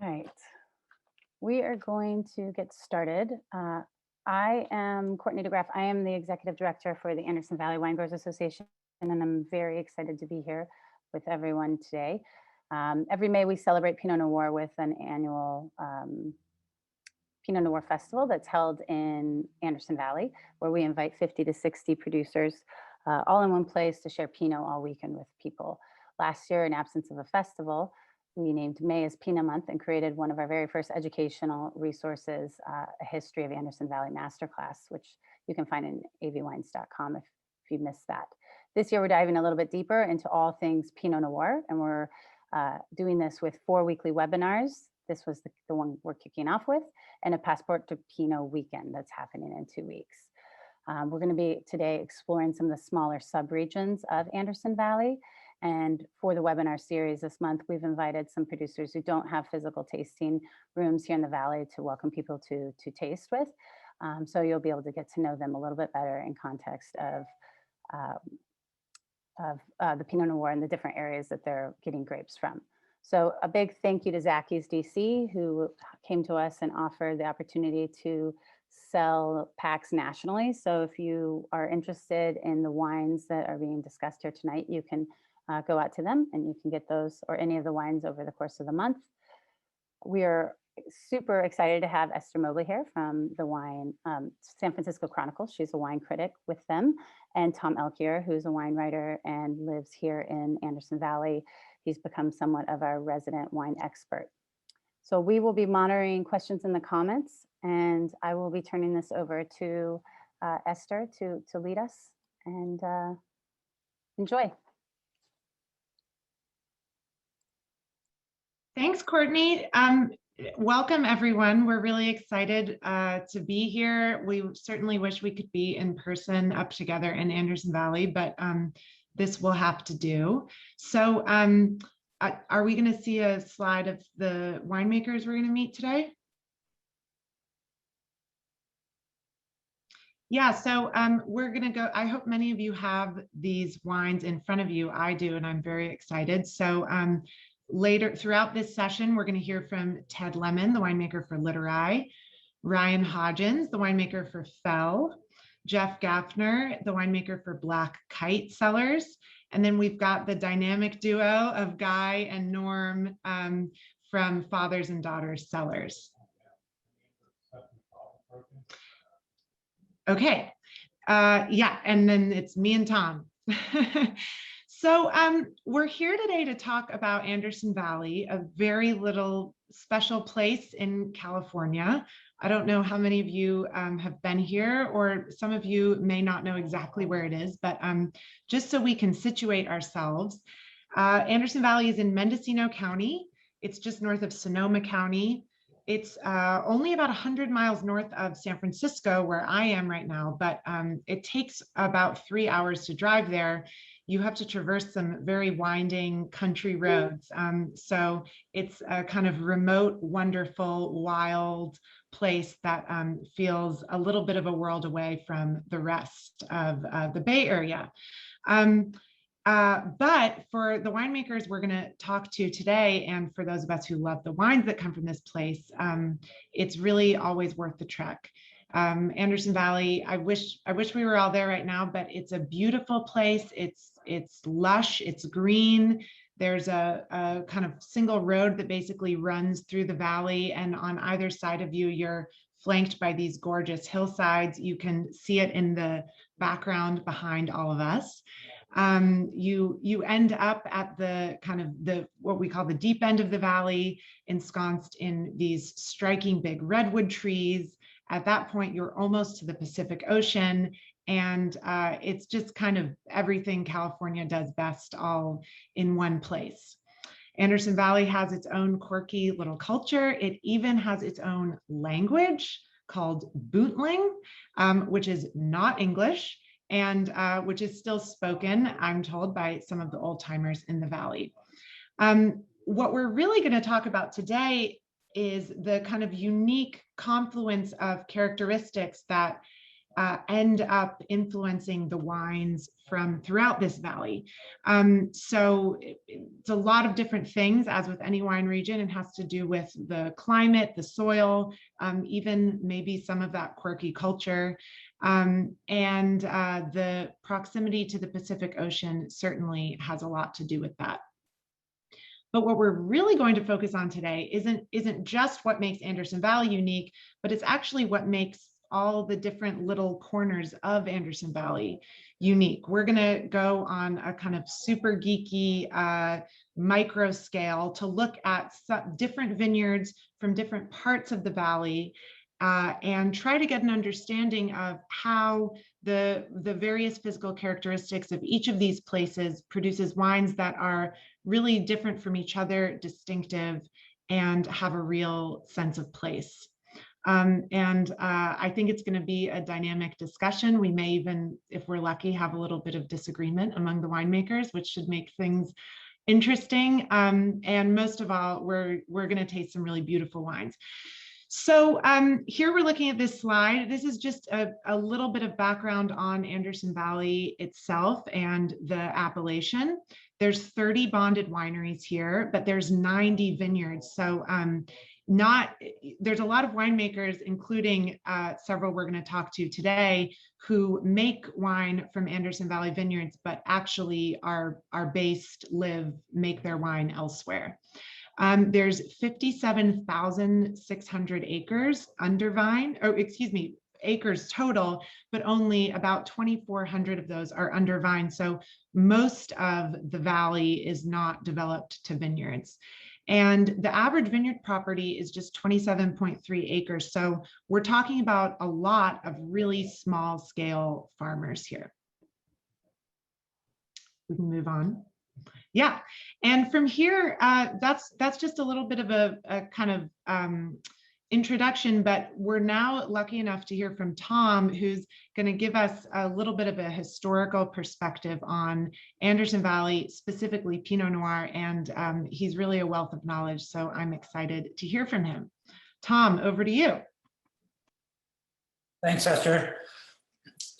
All right, we are going to get started. I am Courtney DeGraff. I am the executive director for the Anderson Valley Winegrowers Association, and I'm very excited to be here with everyone today. Every May, we celebrate Pinot Noir with an annual Pinot Noir Festival that's held in Anderson Valley, where we invite 50 to 60 producers all in one place to share Pinot all weekend with people. Last year, in absence of a festival, we named May as Pinot Month and created one of our very first educational resources, a history of Anderson Valley masterclass, which you can find in avwines.com if you missed that. This year, we're diving a little bit deeper into all things Pinot Noir, and we're doing this with 4 weekly webinars. This was the one we're kicking off with, and a Passport to Pinot weekend that's happening in 2 weeks. We're going to be today exploring some of the smaller subregions of Anderson Valley. And for the webinar series this month, we've invited some producers who don't have physical tasting rooms here in the Valley to welcome people to taste with. So you'll be able to get to know them a little bit better in context of the Pinot Noir and the different areas that they're getting grapes from. So a big thank you to Zacky's DC, who came to us and offered the opportunity to sell packs nationally. So if you are interested in the wines that are being discussed here tonight, you can go out to them and you can get those or any of the wines over the course of the month. We are super excited to have Esther Mobley here from the San Francisco Chronicle. She's a wine critic with them, and Tom Elkier, who's a wine writer and lives here in Anderson Valley. He's become somewhat of our resident wine expert. So we will be monitoring questions in the comments, and I will be turning this over to Esther to lead us, and enjoy. Thanks, Courtney. Welcome, everyone. We're really excited to be here. We certainly wish we could be in person up together in Anderson Valley, but this will have to do. So are we going to see a slide of the winemakers we're going to meet today? Yeah, so we're going to go. I hope many of you have these wines in front of you. I do, and I'm very excited. So later throughout this session, we're going to hear from Ted Lemon, the winemaker for Literai, Ryan Hodgins, the winemaker for Fell, Jeff Gaffner, the winemaker for Black Kite Cellars, and then we've got the dynamic duo of Guy and Norm from Fathers and Daughters Cellars. Okay, yeah, and then it's me and Tom. So we're here today to talk about Anderson Valley, a very little special place in California. I don't know how many of you have been here, or some of you may not know exactly where it is, but just so we can situate ourselves, Anderson Valley is in Mendocino County. It's just north of Sonoma County. It's only about 100 miles north of San Francisco, where I am right now, but it takes about 3 hours to drive there. You have to traverse some very winding country roads. So it's a kind of remote, wonderful, wild place that feels a little bit of a world away from the rest of the Bay Area. But for the winemakers we're going to talk to today, and for those of us who love the wines that come from this place, it's really always worth the trek. Anderson Valley, I wish we were all there right now, but it's a beautiful place. It's lush, it's green. There's a kind of single road that basically runs through the valley, and on either side of you, you're flanked by these gorgeous hillsides. You can see it in the background behind all of us. You end up at the kind of what we call the deep end of the valley, ensconced in these striking big redwood trees. At that point, you're almost to the Pacific Ocean, and it's just kind of everything California does best all in one place. Anderson Valley has its own quirky little culture. It even has its own language called Boontling, which is not English, and which is still spoken, I'm told, by some of the old timers in the valley. What we're really going to talk about today is the kind of unique confluence of characteristics that end up influencing the wines from throughout this valley. So it's a lot of different things, as with any wine region. It has to do with the climate, the soil, even maybe some of that quirky culture. And the proximity to the Pacific Ocean certainly has a lot to do with that. But what we're really going to focus on today isn't just what makes Anderson Valley unique, but it's actually what makes all the different little corners of Anderson Valley unique. We're going to go on a kind of super geeky micro scale to look at different vineyards from different parts of the valley and try to get an understanding of how the various physical characteristics of each of these places produces wines that are really different from each other, distinctive, and have a real sense of place. I think it's going to be a dynamic discussion. We may even, if we're lucky, have a little bit of disagreement among the winemakers, which should make things interesting. And most of all, we're going to taste some really beautiful wines. So here we're looking at this slide. This is just a little bit of background on Anderson Valley itself and the appellation. There's 30 bonded wineries here, but there's 90 vineyards. So there's a lot of winemakers, including several we're going to talk to today, who make wine from Anderson Valley vineyards, but actually are based, make their wine elsewhere. There's 57,600 acres under vine, acres total, but only about 2,400 of those are under vine. So most of the valley is not developed to vineyards. And the average vineyard property is just 27.3 acres. So we're talking about a lot of really small scale farmers here. We can move on. Yeah, and from here, that's just a little bit of a kind of introduction, but we're now lucky enough to hear from Tom, who's going to give us a little bit of a historical perspective on Anderson Valley, specifically Pinot Noir, and he's really a wealth of knowledge, so I'm excited to hear from him. Tom, over to you. Thanks, Esther.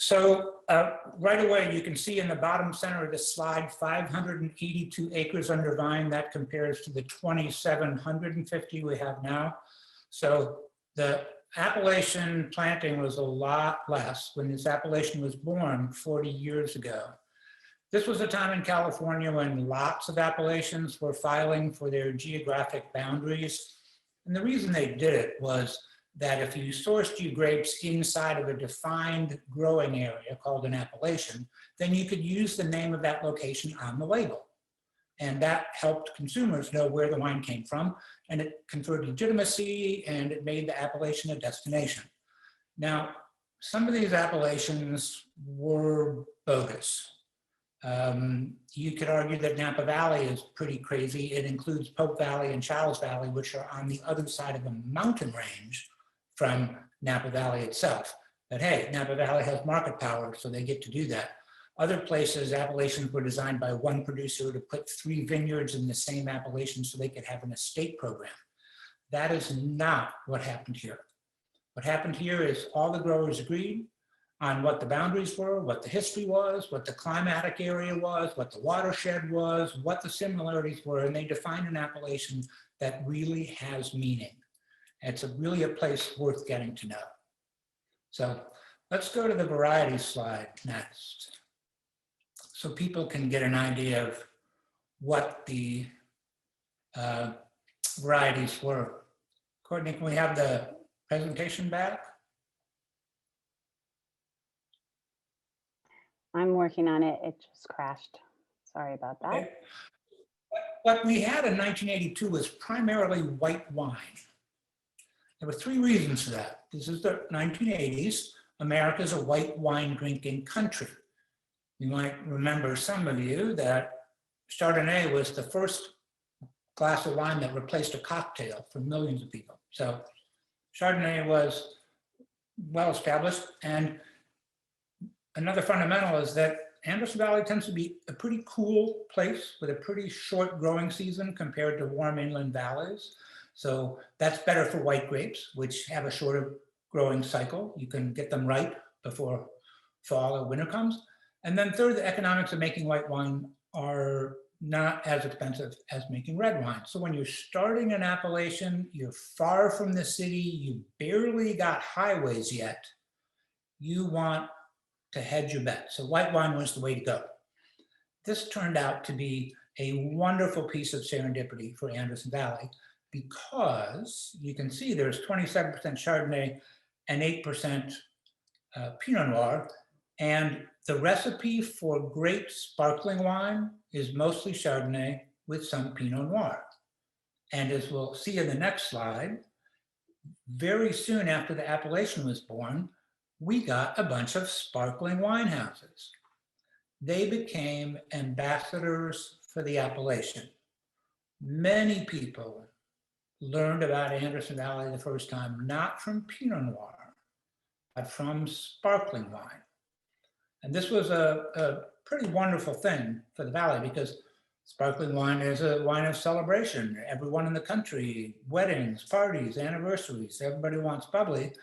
So right away, you can see in the bottom center of the slide, 582 acres under vine. That compares to the 2,750 we have now. So the appellation planting was a lot less when this appellation was born 40 years ago. This was a time in California when lots of appellations were filing for their geographic boundaries. And the reason they did it was that if you sourced your grapes inside of a defined growing area called an appellation, then you could use the name of that location on the label. And that helped consumers know where the wine came from, and it conferred legitimacy, and it made the appellation a destination. Now, some of these appellations were bogus. You could argue that Napa Valley is pretty crazy. It includes Pope Valley and Charles Valley, which are on the other side of the mountain range from Napa Valley itself. But hey, Napa Valley has market power, so they get to do that. Other places, appellations were designed by one producer to put 3 vineyards in the same appellation so they could have an estate program. That is not what happened here. What happened here is all the growers agreed on what the boundaries were, what the history was, what the climatic area was, what the watershed was, what the similarities were, and they defined an appellation that really has meaning. It's really a place worth getting to know. So let's go to the variety slide next, so people can get an idea of what the varieties were. Courtney, can we have the presentation back? I'm working on it. It just crashed. Sorry about that. Okay. What we had in 1982 was primarily white wine. There were 3 reasons for that. This is the 1980s. America's a white wine drinking country. You might remember, some of you, that Chardonnay was the first glass of wine that replaced a cocktail for millions of people. So Chardonnay was well established. And another fundamental is that Anderson Valley tends to be a pretty cool place with a pretty short growing season compared to warm inland valleys. So that's better for white grapes, which have a shorter growing cycle. You can get them ripe before fall or winter comes. And then third, the economics of making white wine are not as expensive as making red wine. So when you're starting an appellation, you're far from the city, you barely got highways yet, you want to hedge your bet. So white wine was the way to go. This turned out to be a wonderful piece of serendipity for Anderson Valley because you can see there's 27% Chardonnay and 8% Pinot Noir. And the recipe for great sparkling wine is mostly Chardonnay with some Pinot Noir. And as we'll see in the next slide, very soon after the appellation was born, we got a bunch of sparkling wine houses. They became ambassadors for the appellation. Many people learned about Anderson Valley the first time, not from Pinot Noir, but from sparkling wine. And this was a pretty wonderful thing for the Valley because sparkling wine is a wine of celebration. Everyone in the country, weddings, parties, anniversaries, everybody wants bubbly.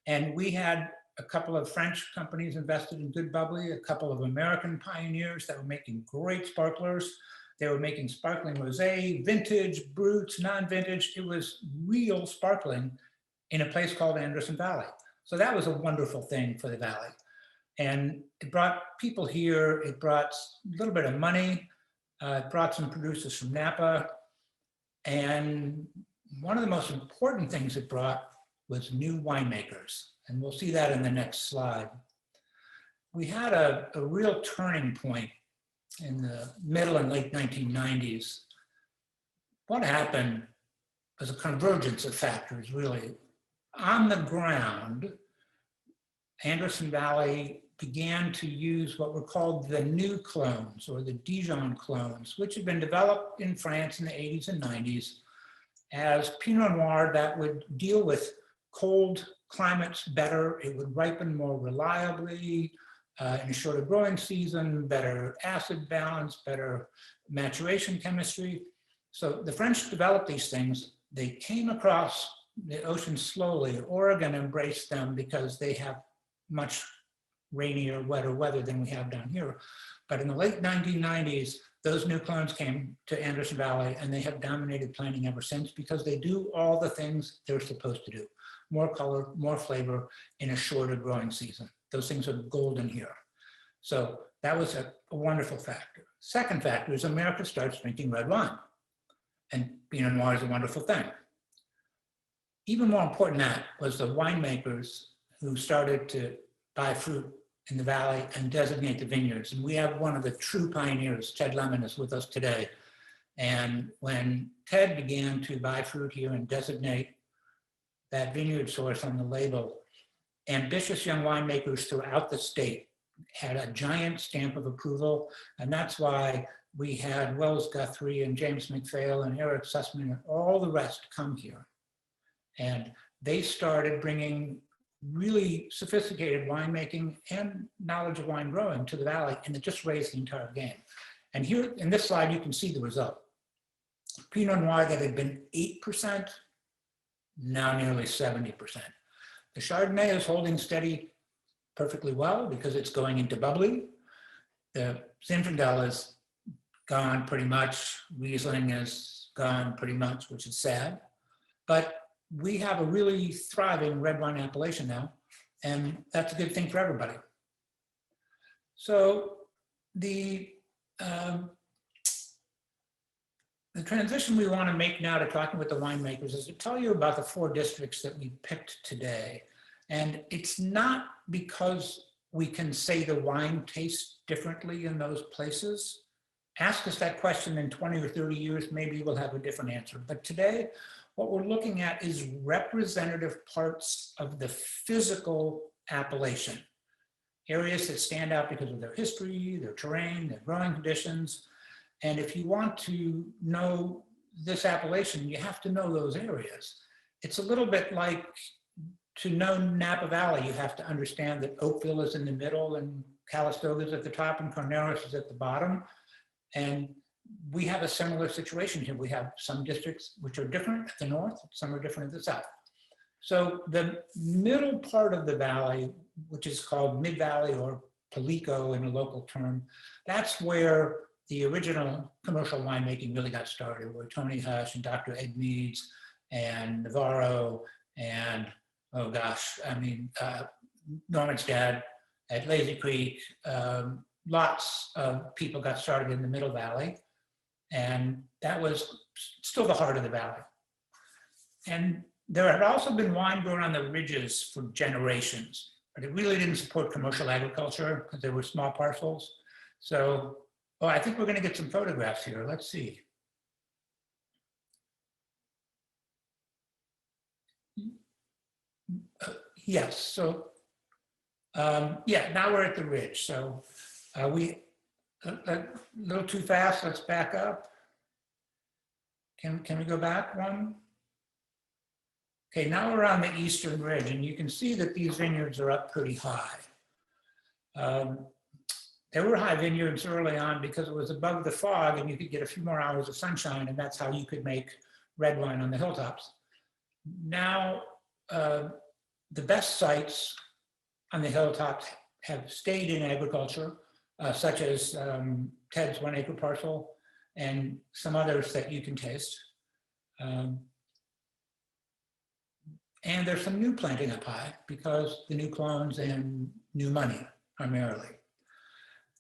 And we had a couple of French companies invested in good bubbly, a couple of American pioneers that were making great sparklers. They were making sparkling rosé, vintage, brutes, non-vintage. It was real sparkling in a place called Anderson Valley. So that was a wonderful thing for the Valley. And it brought people here, it brought a little bit of money, it brought some producers from Napa. And one of the most important things it brought was new winemakers. And we'll see that in the next slide. We had a real turning point in the middle and late 1990s. What happened was a convergence of factors, really. On the ground, Anderson Valley began to use what were called the new clones or the Dijon clones, which had been developed in France in the 80s and 90s as Pinot Noir that would deal with cold climates better. It would ripen more reliably in a shorter growing season, better acid balance, better maturation chemistry. So the French developed these things. They came across the ocean slowly. Oregon embraced them because they have much rainier, wetter weather than we have down here. But in the late 1990s, those new clones came to Anderson Valley and they have dominated planting ever since because they do all the things they're supposed to do. More color, more flavor in a shorter growing season. Those things are golden here. So that was a wonderful factor. Second factor is America starts drinking red wine. And Pinot Noir is a wonderful thing. Even more important than that was the winemakers who started to buy fruit in the Valley and designate the vineyards. And we have one of the true pioneers, Ted Lemon, is with us today. And when Ted began to buy fruit here and designate that vineyard source on the label, ambitious young winemakers throughout the state had a giant stamp of approval. And that's why we had Wells Guthrie and James McPhail and Eric Sussman and all the rest come here. And they started bringing really sophisticated winemaking and knowledge of wine growing to the Valley, and it just raised the entire game. And here in this slide, you can see the result. Pinot Noir that had been 8%, now nearly 70%. The Chardonnay is holding steady perfectly well because it's going into bubbly. The Zinfandel is gone pretty much. Riesling is gone pretty much, which is sad. But we have a really thriving red wine appellation now, and that's a good thing for everybody. So the transition we want to make now to talking with the winemakers is to tell you about the 4 districts that we picked today. And it's not because we can say the wine tastes differently in those places. Ask us that question in 20 or 30 years, maybe we'll have a different answer. But today, what we're looking at is representative parts of the physical appellation. Areas that stand out because of their history, their terrain, their growing conditions. And if you want to know this appellation, you have to know those areas. It's a little bit like to know Napa Valley, you have to understand that Oakville is in the middle and Calistoga is at the top and Carneros is at the bottom. And we have a similar situation here. We have some districts which are different at the north, some are different at the south. So the middle part of the valley, which is called Mid-Valley or Palico in a local term, that's where the original commercial winemaking really got started, where Tony Hush and Dr. Ed Meads and Navarro and, oh gosh, I mean, Norman's dad at Lazy Creek, lots of people got started in the Middle Valley, and that was still the heart of the valley. And there had also been wine grown on the ridges for generations, but it really didn't support commercial agriculture because there were small parcels. So, oh, I think we're going to get some photographs here. Let's see. Yes, so yeah, now we're at the ridge. So we a little too fast. Let's back up. Can we go back one? Okay, now we're on the eastern ridge, and you can see that these vineyards are up pretty high. There were high vineyards early on because it was above the fog, and you could get a few more hours of sunshine, and that's how you could make red wine on the hilltops. Now, the best sites on the hilltops have stayed in agriculture, such as Ted's 1 acre parcel and some others that you can taste. And there's some new planting up high because the new clones and new money primarily.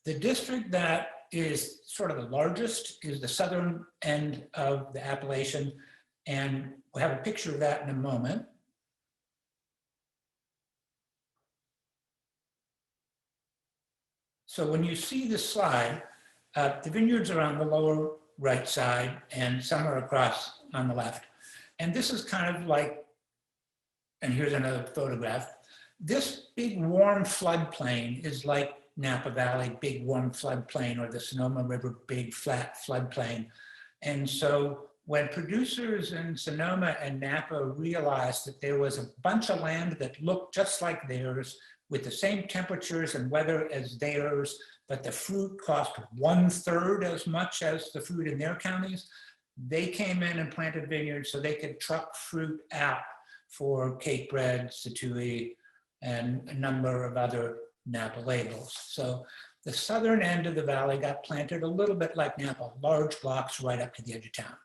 The district that is sort of the largest is the southern end of the appellation, and we'll have a picture of that in a moment. So when you see this slide, the vineyards are on the lower right side and some are across on the left. And this is kind of like, and here's another photograph. This big warm floodplain is like Napa Valley, big warm floodplain, or the Sonoma River, big flat floodplain. And so when producers in Sonoma and Napa realized that there was a bunch of land that looked just like theirs, with the same temperatures and weather as theirs, but the fruit cost 1/3 as much as the fruit in their counties, they came in and planted vineyards so they could truck fruit out for Cape Bread, Satui, and a number of other Napa labels. So the southern end of the valley got planted a little bit like Napa, large blocks right up to the edge of town.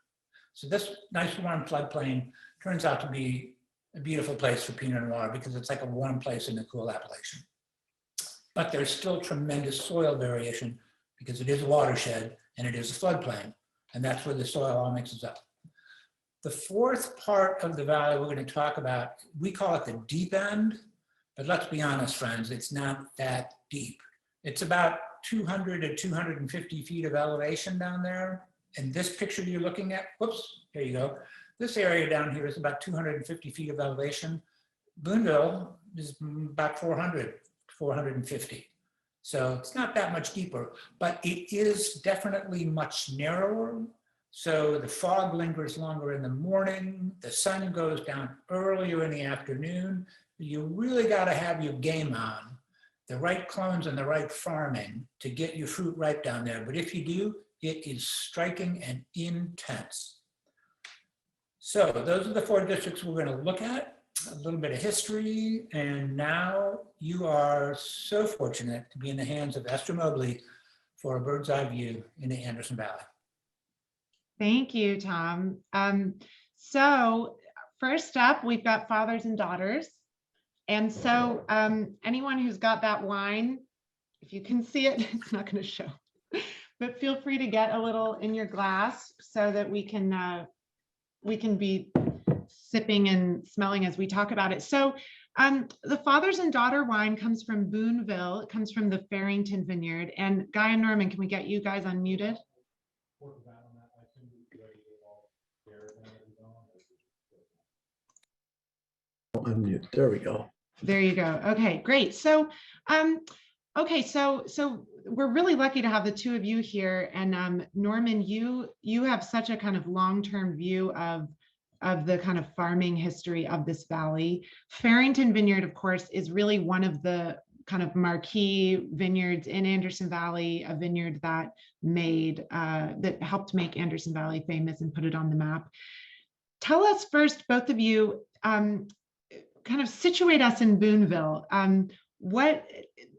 So this nice warm floodplain turns out to be a beautiful place for Pinot Noir because it's like a warm place in a cool appellation. But there's still tremendous soil variation because it is a watershed and it is a floodplain, and that's where the soil all mixes up. The fourth part of the valley we're going to talk about, we call it the deep end, but let's be honest, friends, it's not that deep. It's about 200 to 250 feet of elevation down there. And this picture you're looking at, whoops, there you go. This area down here is about 250 feet of elevation. Boonville is about 400, 450. So it's not that much deeper, but it is definitely much narrower. So the fog lingers longer in the morning. The sun goes down earlier in the afternoon. You really got to have your game on, the right clones and the right farming to get your fruit ripe down there. But if you do, it is striking and intense. So those are the 4 districts we're going to look at, a little bit of history, and now you are so fortunate to be in the hands of Esther Mobley for a bird's eye view in the Anderson Valley. Thank you, Tom. So first up, we've got fathers and daughters. And so anyone who's got that wine, if you can see it, it's not going to show, but feel free to get a little in your glass so that we can be sipping and smelling as we talk about it. So the fathers and daughter wine comes from Boonville. It comes from the Farrington vineyard. And Guy and Norman, can we get you guys unmuted? Unmute. There we go. There you go. Okay, great. So, okay, so we're really lucky to have the two of you here. And Norman, you have such a kind of long-term view of the kind of farming history of this valley. Farrington Vineyard, of course, is really one of the kind of marquee vineyards in Anderson Valley, a vineyard that that helped make Anderson Valley famous and put it on the map. Tell us first, both of you, kind of situate us in Boonville. What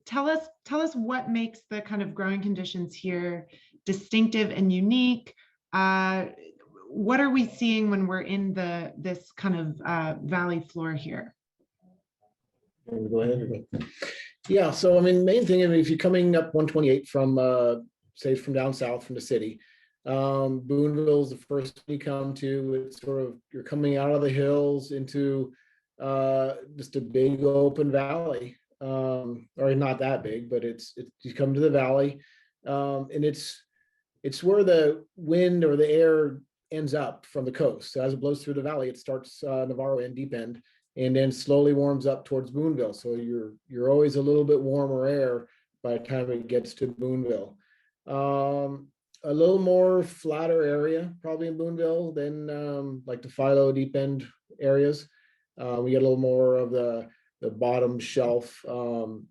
tell us what makes the kind of growing conditions here distinctive and unique? What are we seeing when we're in this kind of valley floor here? Go ahead. Yeah, so I mean, main thing, I mean, if you're coming up 128 from, say, from down south from the city, Boonville is the first you come to. It's sort of, you're coming out of the hills into just a big open valley, or not that big, but it's you come to the valley, and it's where the wind or the air ends up from the coast. So as it blows through the valley, it starts Navarro and Deep End, and then slowly warms up towards Boonville. So you're always a little bit warmer air by the time it gets to Boonville. A little more flatter area probably in Boonville than like the Philo Deep End areas. We get a little more of the bottom shelf, the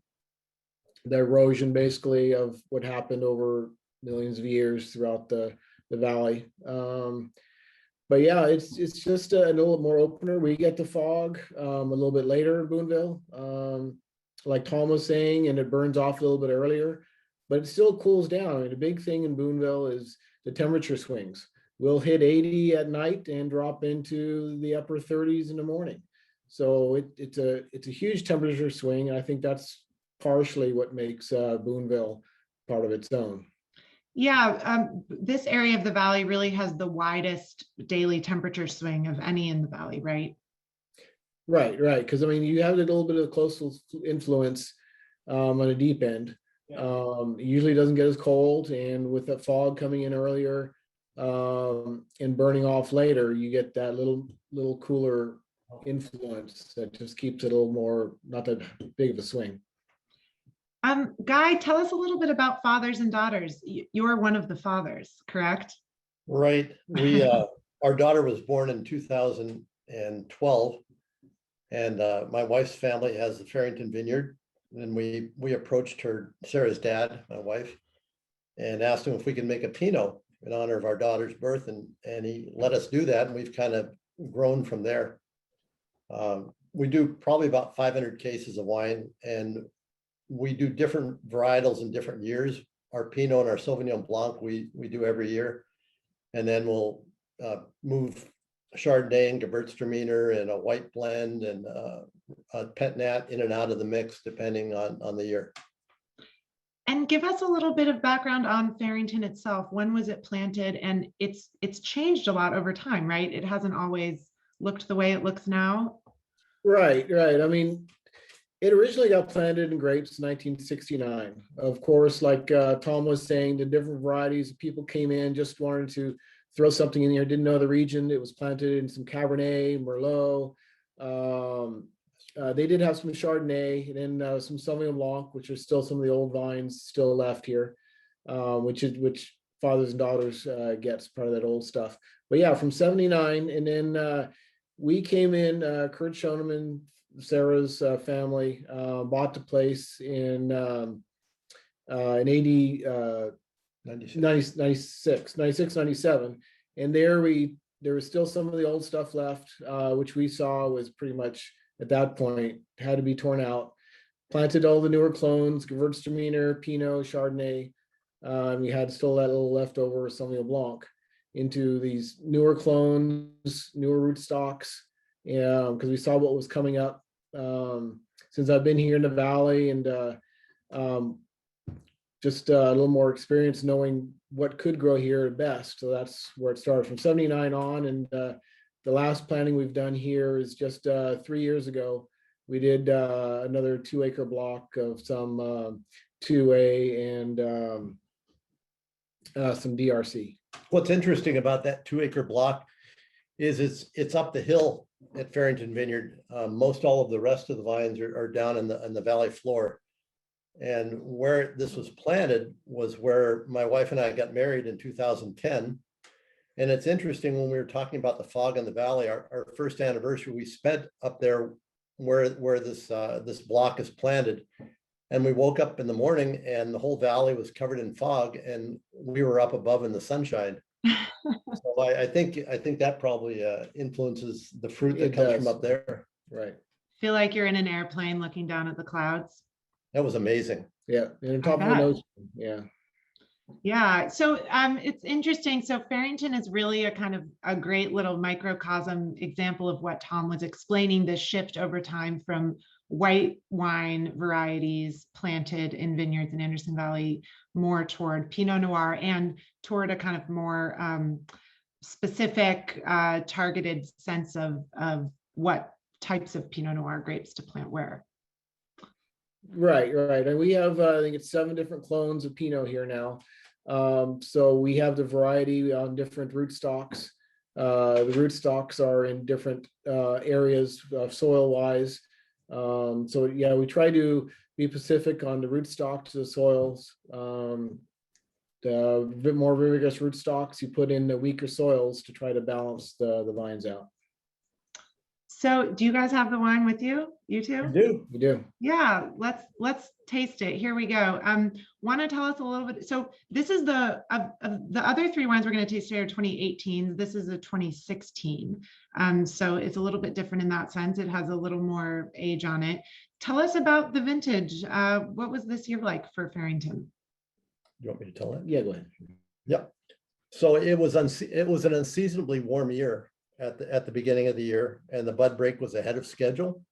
erosion basically of what happened over millions of years throughout the valley. But yeah, it's just a little more opener. We get the fog a little bit later in Boonville, like Tom was saying, and it burns off a little bit earlier, but it still cools down. I mean, the big thing in Boonville is the temperature swings. We'll hit 80 at night and drop into the upper 30s in the morning. So it's a huge temperature swing. And I think that's partially what makes Boonville part of its own. Yeah, this area of the valley really has the widest daily temperature swing of any in the valley, right? Right. Because I mean, you have a little bit of coastal influence on the Deep End. Yeah. It usually doesn't get as cold, and with the fog coming in earlier and burning off later, you get that little cooler influence that just keeps it a little more, not that big of a swing. Guy, tell us a little bit about fathers and daughters. You're one of the fathers, correct? Right. We our daughter was born in 2012, and my wife's family has the Farrington Vineyard, and we approached Sarah's dad, my wife, and asked him if we could make a Pinot in honor of our daughter's birth, and he let us do that, and we've kind of grown from there. We do probably about 500 cases of wine, and we do different varietals in different years. Our Pinot and our Sauvignon Blanc, we do every year. And then we'll move Chardonnay and Gewürztraminer and a white blend and a Pet Nat in and out of the mix, depending on the year. And give us a little bit of background on Farrington itself. When was it planted? And it's changed a lot over time, right? It hasn't always looked the way it looks now. Right. I mean, it originally got planted in grapes in 1969. Of course, like Tom was saying, the different varieties, people came in, just wanted to throw something in there, didn't know the region. It was planted in some Cabernet, Merlot. They did have some Chardonnay, and then some Sauvignon Blanc, which are still some of the old vines still left here, which fathers and daughters gets part of that old stuff. But yeah, from 79, and then we came in, Kurt Schoeneman, Sarah's family bought the place in 96, 97. And there was still some of the old stuff left, which we saw was pretty much at that point had to be torn out. Planted all the newer clones, Gewürztraminer, Pinot, Chardonnay. We had still that little leftover Sauvignon Blanc into these newer clones, newer rootstocks, because we saw what was coming up. Since I've been here in the valley, and just a little more experience knowing what could grow here at best. So that's where it started from 79 on. And the last planting we've done here is just 3 years ago. We did another 2-acre block of some 2A and some DRC. What's interesting about that 2-acre block is it's up the hill at Farrington Vineyard. Most all of the rest of the vines are down in the valley floor. And where this was planted was where my wife and I got married in 2010. And it's interesting, when we were talking about the fog in the valley, our first anniversary, we spent up there where this block is planted. And we woke up in the morning and the whole valley was covered in fog, and we were up above in the sunshine. So I think that probably influences the fruit that comes from up there. Right. Feel like you're in an airplane looking down at the clouds? That was amazing. Yeah, and on top of the bet. nose, yeah. Yeah, so it's interesting. So Farrington is really a kind of a great little microcosm example of what Tom was explaining, the shift over time from white wine varieties planted in vineyards in Anderson Valley more toward Pinot Noir and toward a kind of more specific targeted sense of what types of Pinot Noir grapes to plant where. Right. And we have, I think it's 7 different clones of Pinot here now. So we have the variety on different rootstocks. The rootstocks are in different areas soil wise. So yeah, we try to be specific on the rootstocks, the soils. The bit more vigorous rootstocks, you put in the weaker soils to try to balance the vines out. So do you guys have the wine with you? You two? I do. We do. Yeah, let's taste it. Here we go. Want to tell us a little bit? So this is the other 3 wines we're going to taste today are 2018. This is a 2016. So it's a little bit different in that sense. It has a little more age on it. Tell us about the vintage. What was this year like for Farrington? You want me to tell that? Yeah, go ahead. Yep. So it was an unseasonably warm year at the beginning of the year, and the bud break was ahead of schedule.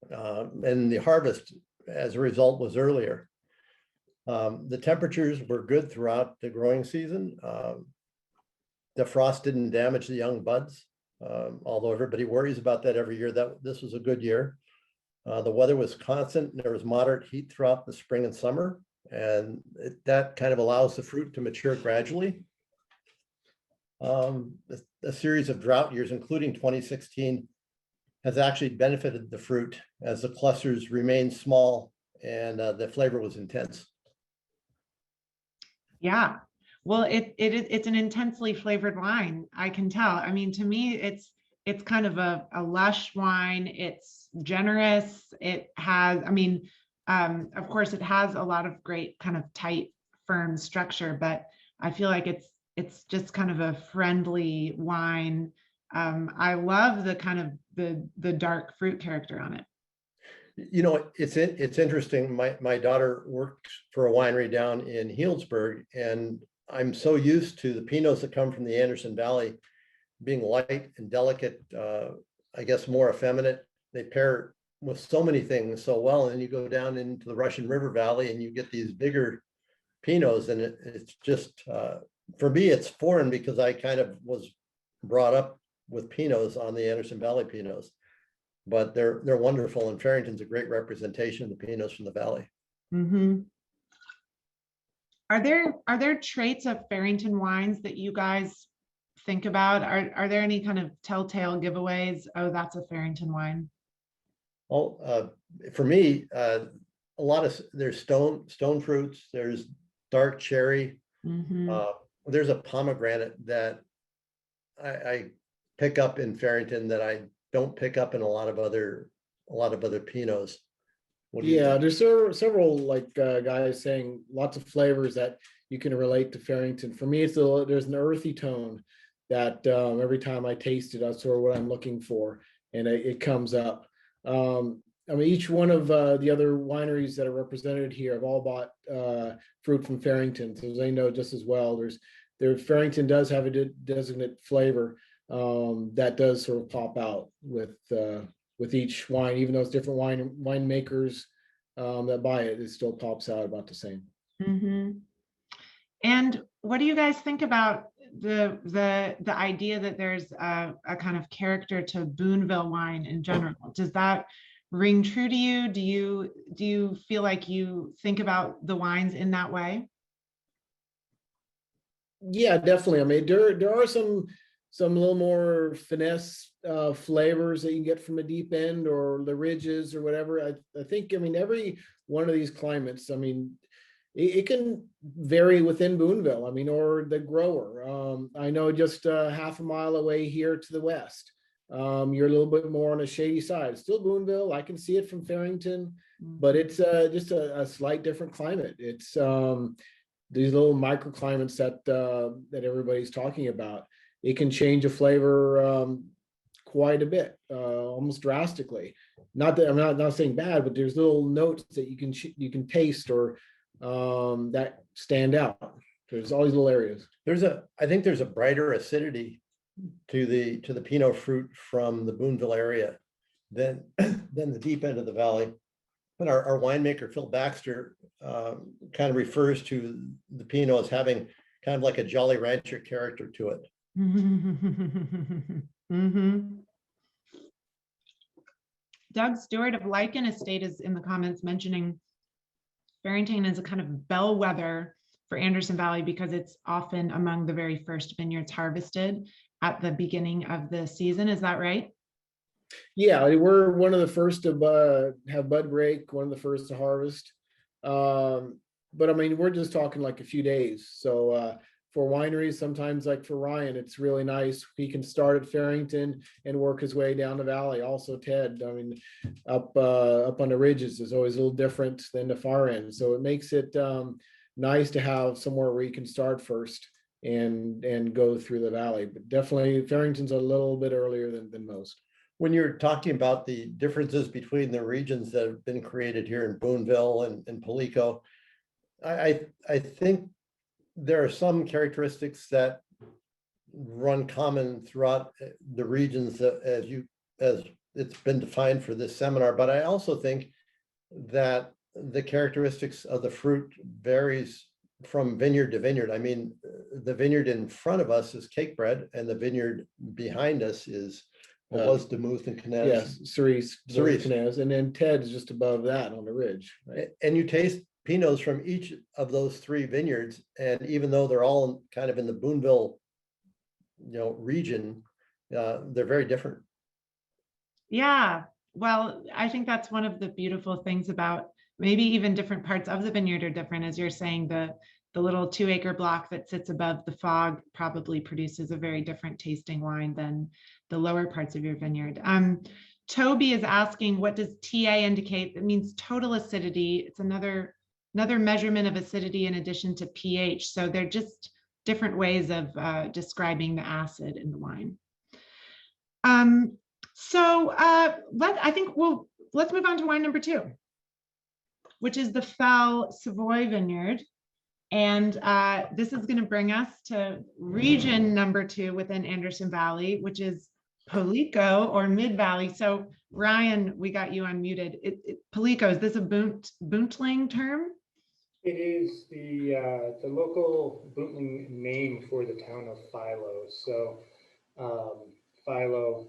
And the harvest, as a result, was earlier. The temperatures were good throughout the growing season. The frost didn't damage the young buds, although everybody worries about that every year. This was a good year. The weather was constant, and there was moderate heat throughout the spring and summer, and that kind of allows the fruit to mature gradually. A series of drought years, including 2016, has actually benefited the fruit as the clusters remained small and the flavor was intense. Yeah, well, it's an intensely flavored wine. I can tell. I mean, to me, it's kind of a lush wine. It's generous. It has, I mean, of course, it has a lot of great kind of tight, firm structure, but I feel like it's just kind of a friendly wine. I love the kind of the dark fruit character on it. You know, it's interesting. My daughter worked for a winery down in Healdsburg, and I'm so used to the Pinots that come from the Anderson Valley being light and delicate, I guess more effeminate. They pair with so many things so well, and then you go down into the Russian River Valley and you get these bigger Pinots, and it's just for me, it's foreign because I kind of was brought up with Pinots on the Anderson Valley Pinots, but they're wonderful, and Farrington's a great representation of the Pinots from the Valley. Mm-hmm. Are there traits of Farrington wines that you guys think about? Are there any kind of telltale giveaways? Oh, that's a Farrington wine. Well, for me, a lot of there's stone fruits. There's dark cherry. Mm-hmm. There's a pomegranate that I pick up in Farrington that I don't pick up in a lot of other Pinots. Yeah, there's several like guys saying lots of flavors that you can relate to Farrington. For me, there's an earthy tone that every time I taste it, that's sort of what I'm looking for, and it comes up. I mean, each one of the other wineries that are represented here have all bought fruit from Farrington, so they know just as well. Farrington does have a designate flavor that does sort of pop out with each wine, even though it's different winemakers that buy it, it still pops out about the same. Mm-hmm. And what do you guys think about the idea that there's a kind of character to Boonville wine in general? Does that ring true to you? Do you feel like you think about the wines in that way? Yeah, definitely. I mean, there are some little more finesse flavors that you can get from the deep end or the ridges or whatever. I think, I mean, every one of these climates, I mean, it can vary within Boonville, I mean, or the grower. I know just half a mile away here to the west, you're a little bit more on a shady side. Still Boonville, I can see it from Farrington, but it's just a slight different climate. It's these little microclimates that everybody's talking about. It can change a flavor quite a bit, almost drastically. Not that I'm not saying bad, but there's little notes that you can taste or that stand out. There's all these little areas. I think there's a brighter acidity to the Pinot fruit from the Boonville area than the deep end of the valley. And our winemaker, Phil Baxter, kind of refers to the Pinot as having kind of like a Jolly Rancher character to it. Doug Stewart of Lichen Estate is in the comments mentioning Farrington is a kind of bellwether for Anderson Valley because it's often among the very first vineyards harvested at the beginning of the season. Is that right? Yeah, we're one of the first to have bud break, one of the first to harvest. But I mean, we're just talking like a few days. So for wineries, sometimes like for Ryan, it's really nice. He can start at Farrington and work his way down the valley. Also, Ted, I mean, up on the ridges is always a little different than the far end. So it makes it nice to have somewhere where you can start first and go through the valley. But definitely Farrington's a little bit earlier than most. When you're talking about the differences between the regions that have been created here in Boonville and Palico, I think there are some characteristics that run common throughout the regions that as it's been defined for this seminar. But I also think that the characteristics of the fruit varies from vineyard to vineyard. I mean, the vineyard in front of us is Cakebread, and the vineyard behind us is what was Demuth and Canez. Yes, Cerise, Cerise. Canez, and then Ted's just above that on the ridge. Right? And you taste Pinots from each of those three vineyards, and even though they're all kind of in the Boonville, region, they're very different. Yeah, well, I think that's one of the beautiful things about maybe even different parts of the vineyard are different. As you're saying, the little 2-acre block that sits above the fog probably produces a very different tasting wine than the lower parts of your vineyard. Toby is asking, what does TA indicate? It means total acidity. It's another measurement of acidity in addition to pH. So they're just different ways of describing the acid in the wine. Let's move on to wine number 2, which is the Fell Savoy Vineyard. And this is going to bring us to region number 2 within Anderson Valley, which is Palico or Mid Valley. So Ryan, we got you unmuted. Palico, is this a Boontling term? It is the local Boontling name for the town of Philo. So Philo,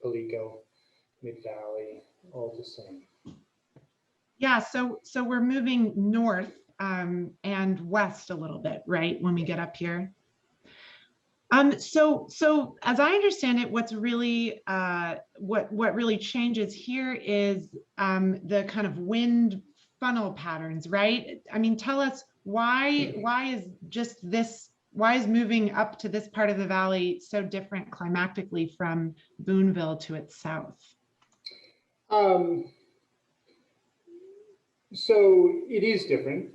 Palico, Mid Valley, all the same. Yeah, so we're moving north and west a little bit, right? When we get up here. So as I understand it, what's really what really changes here is the kind of wind funnel patterns, right? I mean, tell us why is moving up to this part of the valley so different climatically from Boonville to its south? So it is different.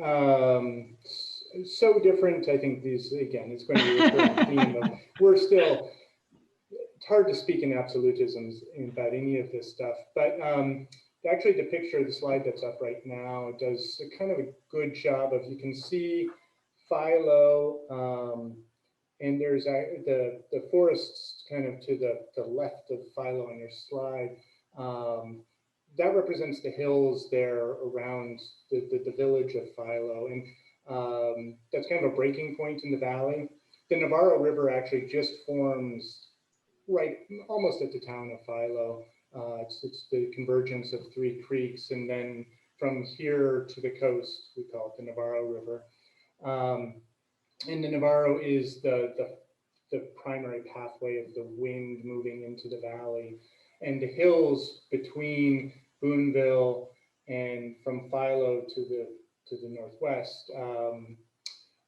So different, I think it's going to be a recurring theme of it's hard to speak in absolutisms about any of this stuff, but actually the picture of the slide that's up right now does a kind of a good job of, you can see Philo, and there's the forests kind of to the left of Philo on your slide. That represents the hills there around the village of Philo, and that's kind of a breaking point in the valley. The Navarro River actually just forms right almost at the town of Philo. It's the convergence of 3 creeks, and then from here to the coast, we call it the Navarro River. And the Navarro is the primary pathway of the wind moving into the valley. And the hills between Boonville and from Philo to the northwest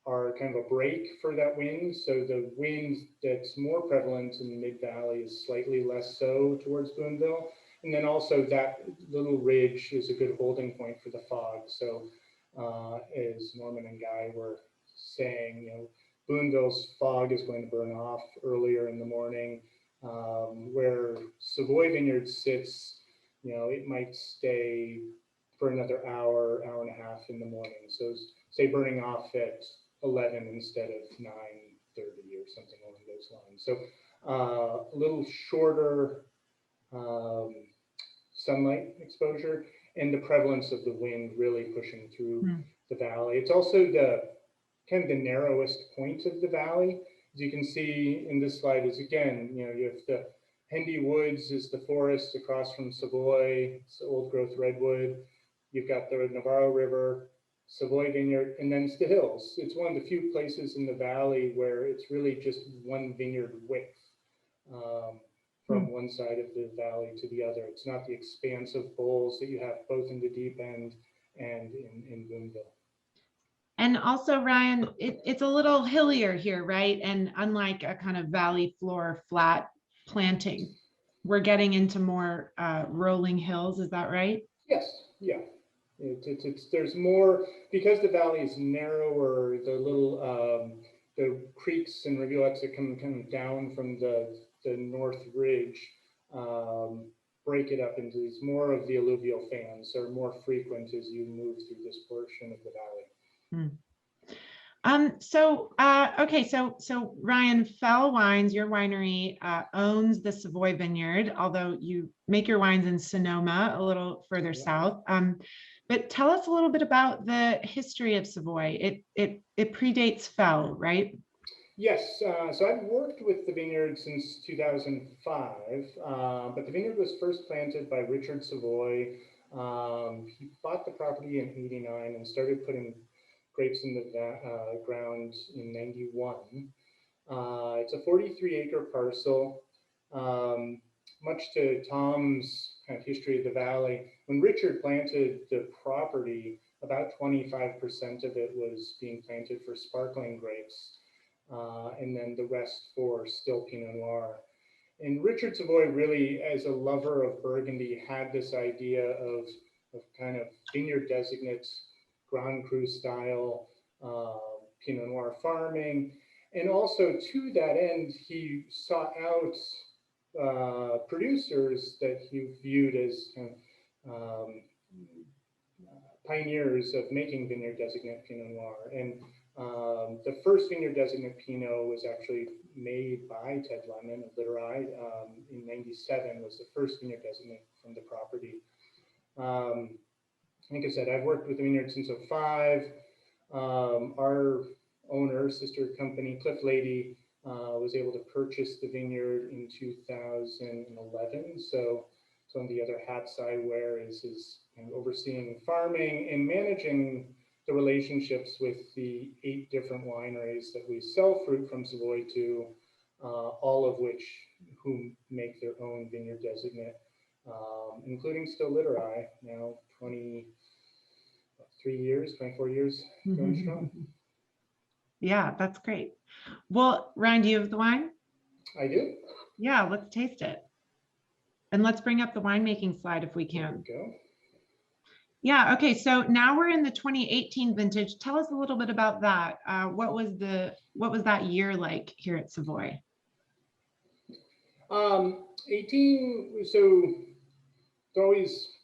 are kind of a break for that wind. So the wind that's more prevalent in the Mid-Valley is slightly less so towards Boonville. And then also that little ridge is a good holding point for the fog. So as Norman and Guy were saying, Boonville's fog is going to burn off earlier in the morning, where Savoy vineyard sits, it might stay for another hour, hour and a half in the morning. So say burning off at 11 instead of 9:30 or something along those lines. So a little shorter sunlight exposure and the prevalence of the wind really pushing through the valley. It's also the kind of the narrowest point of the valley. As you can see in this slide is again, you have the Hendy Woods is the forest across from Savoy, it's old growth redwood. You've got the Navarro River, Savoy Vineyard, and then it's the hills. It's one of the few places in the valley where it's really just one vineyard width from one side of the valley to the other. It's not the expansive bowls that you have both in the deep end and in Boonville. And also, Ryan, it's a little hillier here, right? And unlike a kind of valley floor flat planting, we're getting into more rolling hills. Is that right? Yes, yeah. There's more, because the valley is narrower, the little the creeks and rivulets that come down from the North Ridge break it up into these more of the alluvial fans are more frequent as you move through this portion of the valley. Okay, so Ryan, Fell Wines, your winery owns the Savoy Vineyard, although you make your wines in Sonoma, a little further south. But tell us a little bit about the history of Savoy. It predates Fell, right? Yes, so I've worked with the vineyard since 2005, but the vineyard was first planted by Richard Savoy. He bought the property in '89 and started putting grapes in the ground in '91. It's a 43-acre parcel. Much to Tom's kind of history of the valley, when Richard planted the property, about 25% of it was being planted for sparkling grapes, and then the rest for still Pinot Noir. And Richard Savoy really, as a lover of Burgundy, had this idea of kind of vineyard designate, Grand Cru style Pinot Noir farming. And also to that end, he sought out producers that he viewed as kind of, pioneers of making vineyard designate Pinot Noir. And the first vineyard designate Pinot was actually made by Ted Lemon of Literai in '97 was the first vineyard designate from the property. Like I said, I've worked with the vineyard since '05. Our owner, sister company, Cliff Lady, was able to purchase the vineyard in 2011. So some of the other hats I wear is kind of overseeing farming and managing the relationships with the 8 different wineries that we sell fruit from Savoy to, all of which who make their own vineyard designate, including still Literai, now 23 years, 24 years going strong. Yeah, that's great. Well, Ryan, do you have the wine? I do. Yeah, let's taste it. And let's bring up the winemaking slide if we There can. we go. Yeah, okay, so now we're in the 2018 vintage. Tell us a little bit about that. What was that year like here at Savoy? 18, so it's always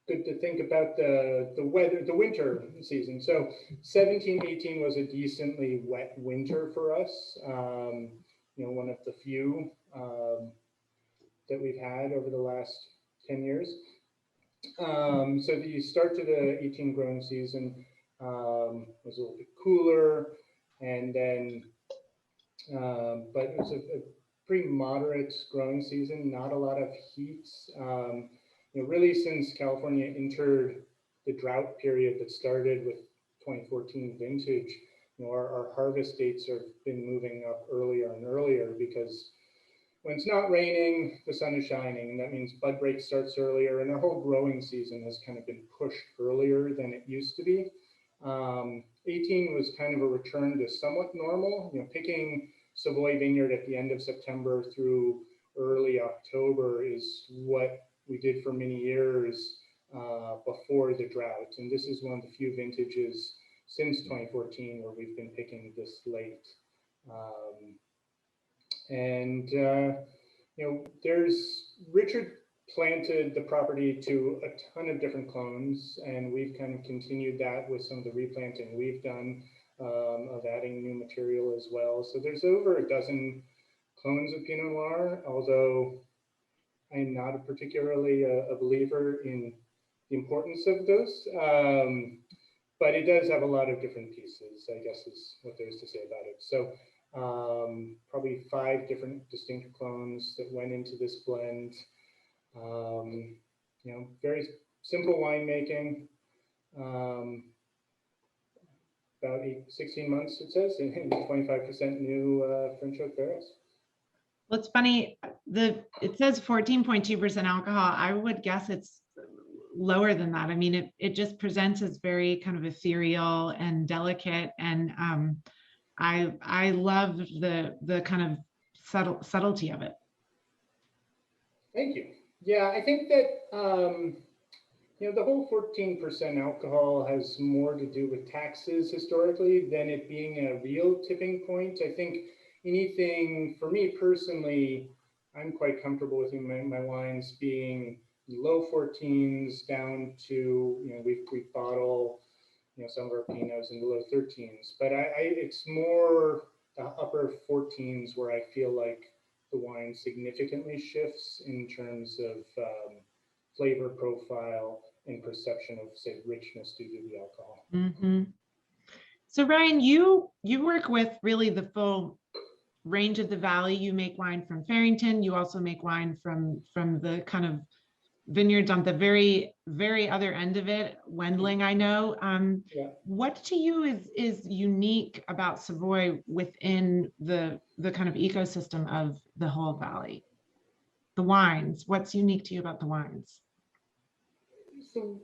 good to think about the weather, the winter season. So 17, 18 was a decently wet winter for us. One of the few that we've had over the last 10 years. So the start to the 18 growing season was a little bit cooler, and then, but it was a pretty moderate growing season, not a lot of heat. Really since California entered the drought period that started with 2014 vintage, our harvest dates have been moving up earlier and earlier because when it's not raining, the sun is shining, and that means bud break starts earlier, and our whole growing season has kind of been pushed earlier than it used to be. 18 was kind of a return to somewhat normal. Picking Savoy Vineyard at the end of September through early October is what we did for many years before the drought, and this is one of the few vintages since 2014 where we've been picking this late. Richard planted the property to a ton of different clones, and we've kind of continued that with some of the replanting we've done, of adding new material as well. So there's over a dozen clones of Pinot Noir, although I'm not particularly a believer in the importance of those. But it does have a lot of different pieces, I guess is what there is to say about it. So probably 5 different distinct clones that went into this blend. Very simple winemaking. About 16 months, it says, and 25% new French oak barrels. Well, it's funny, it says 14.2% alcohol. I would guess it's lower than that. I mean, it just presents as very kind of ethereal and delicate. And I love the kind of subtlety of it. Thank you. Yeah, I think that the whole 14% alcohol has more to do with taxes historically than it being a real tipping point. I think anything, for me personally, I'm quite comfortable with my wines being low 14s down to, we bottle, some of our Pinots in the low 13s, but it's more the upper 14s where I feel like the wine significantly shifts in terms of flavor profile and perception of, say, richness due to the alcohol. Mm-hmm. So Ryan, you work with really the full range of the valley. You make wine from Farrington. You also make wine from the kind of vineyards on the very, very other end of it, Wendling, I know. Yeah. What to you is unique about Savoy within the kind of ecosystem of the whole valley? The wines, what's unique to you about the wines? So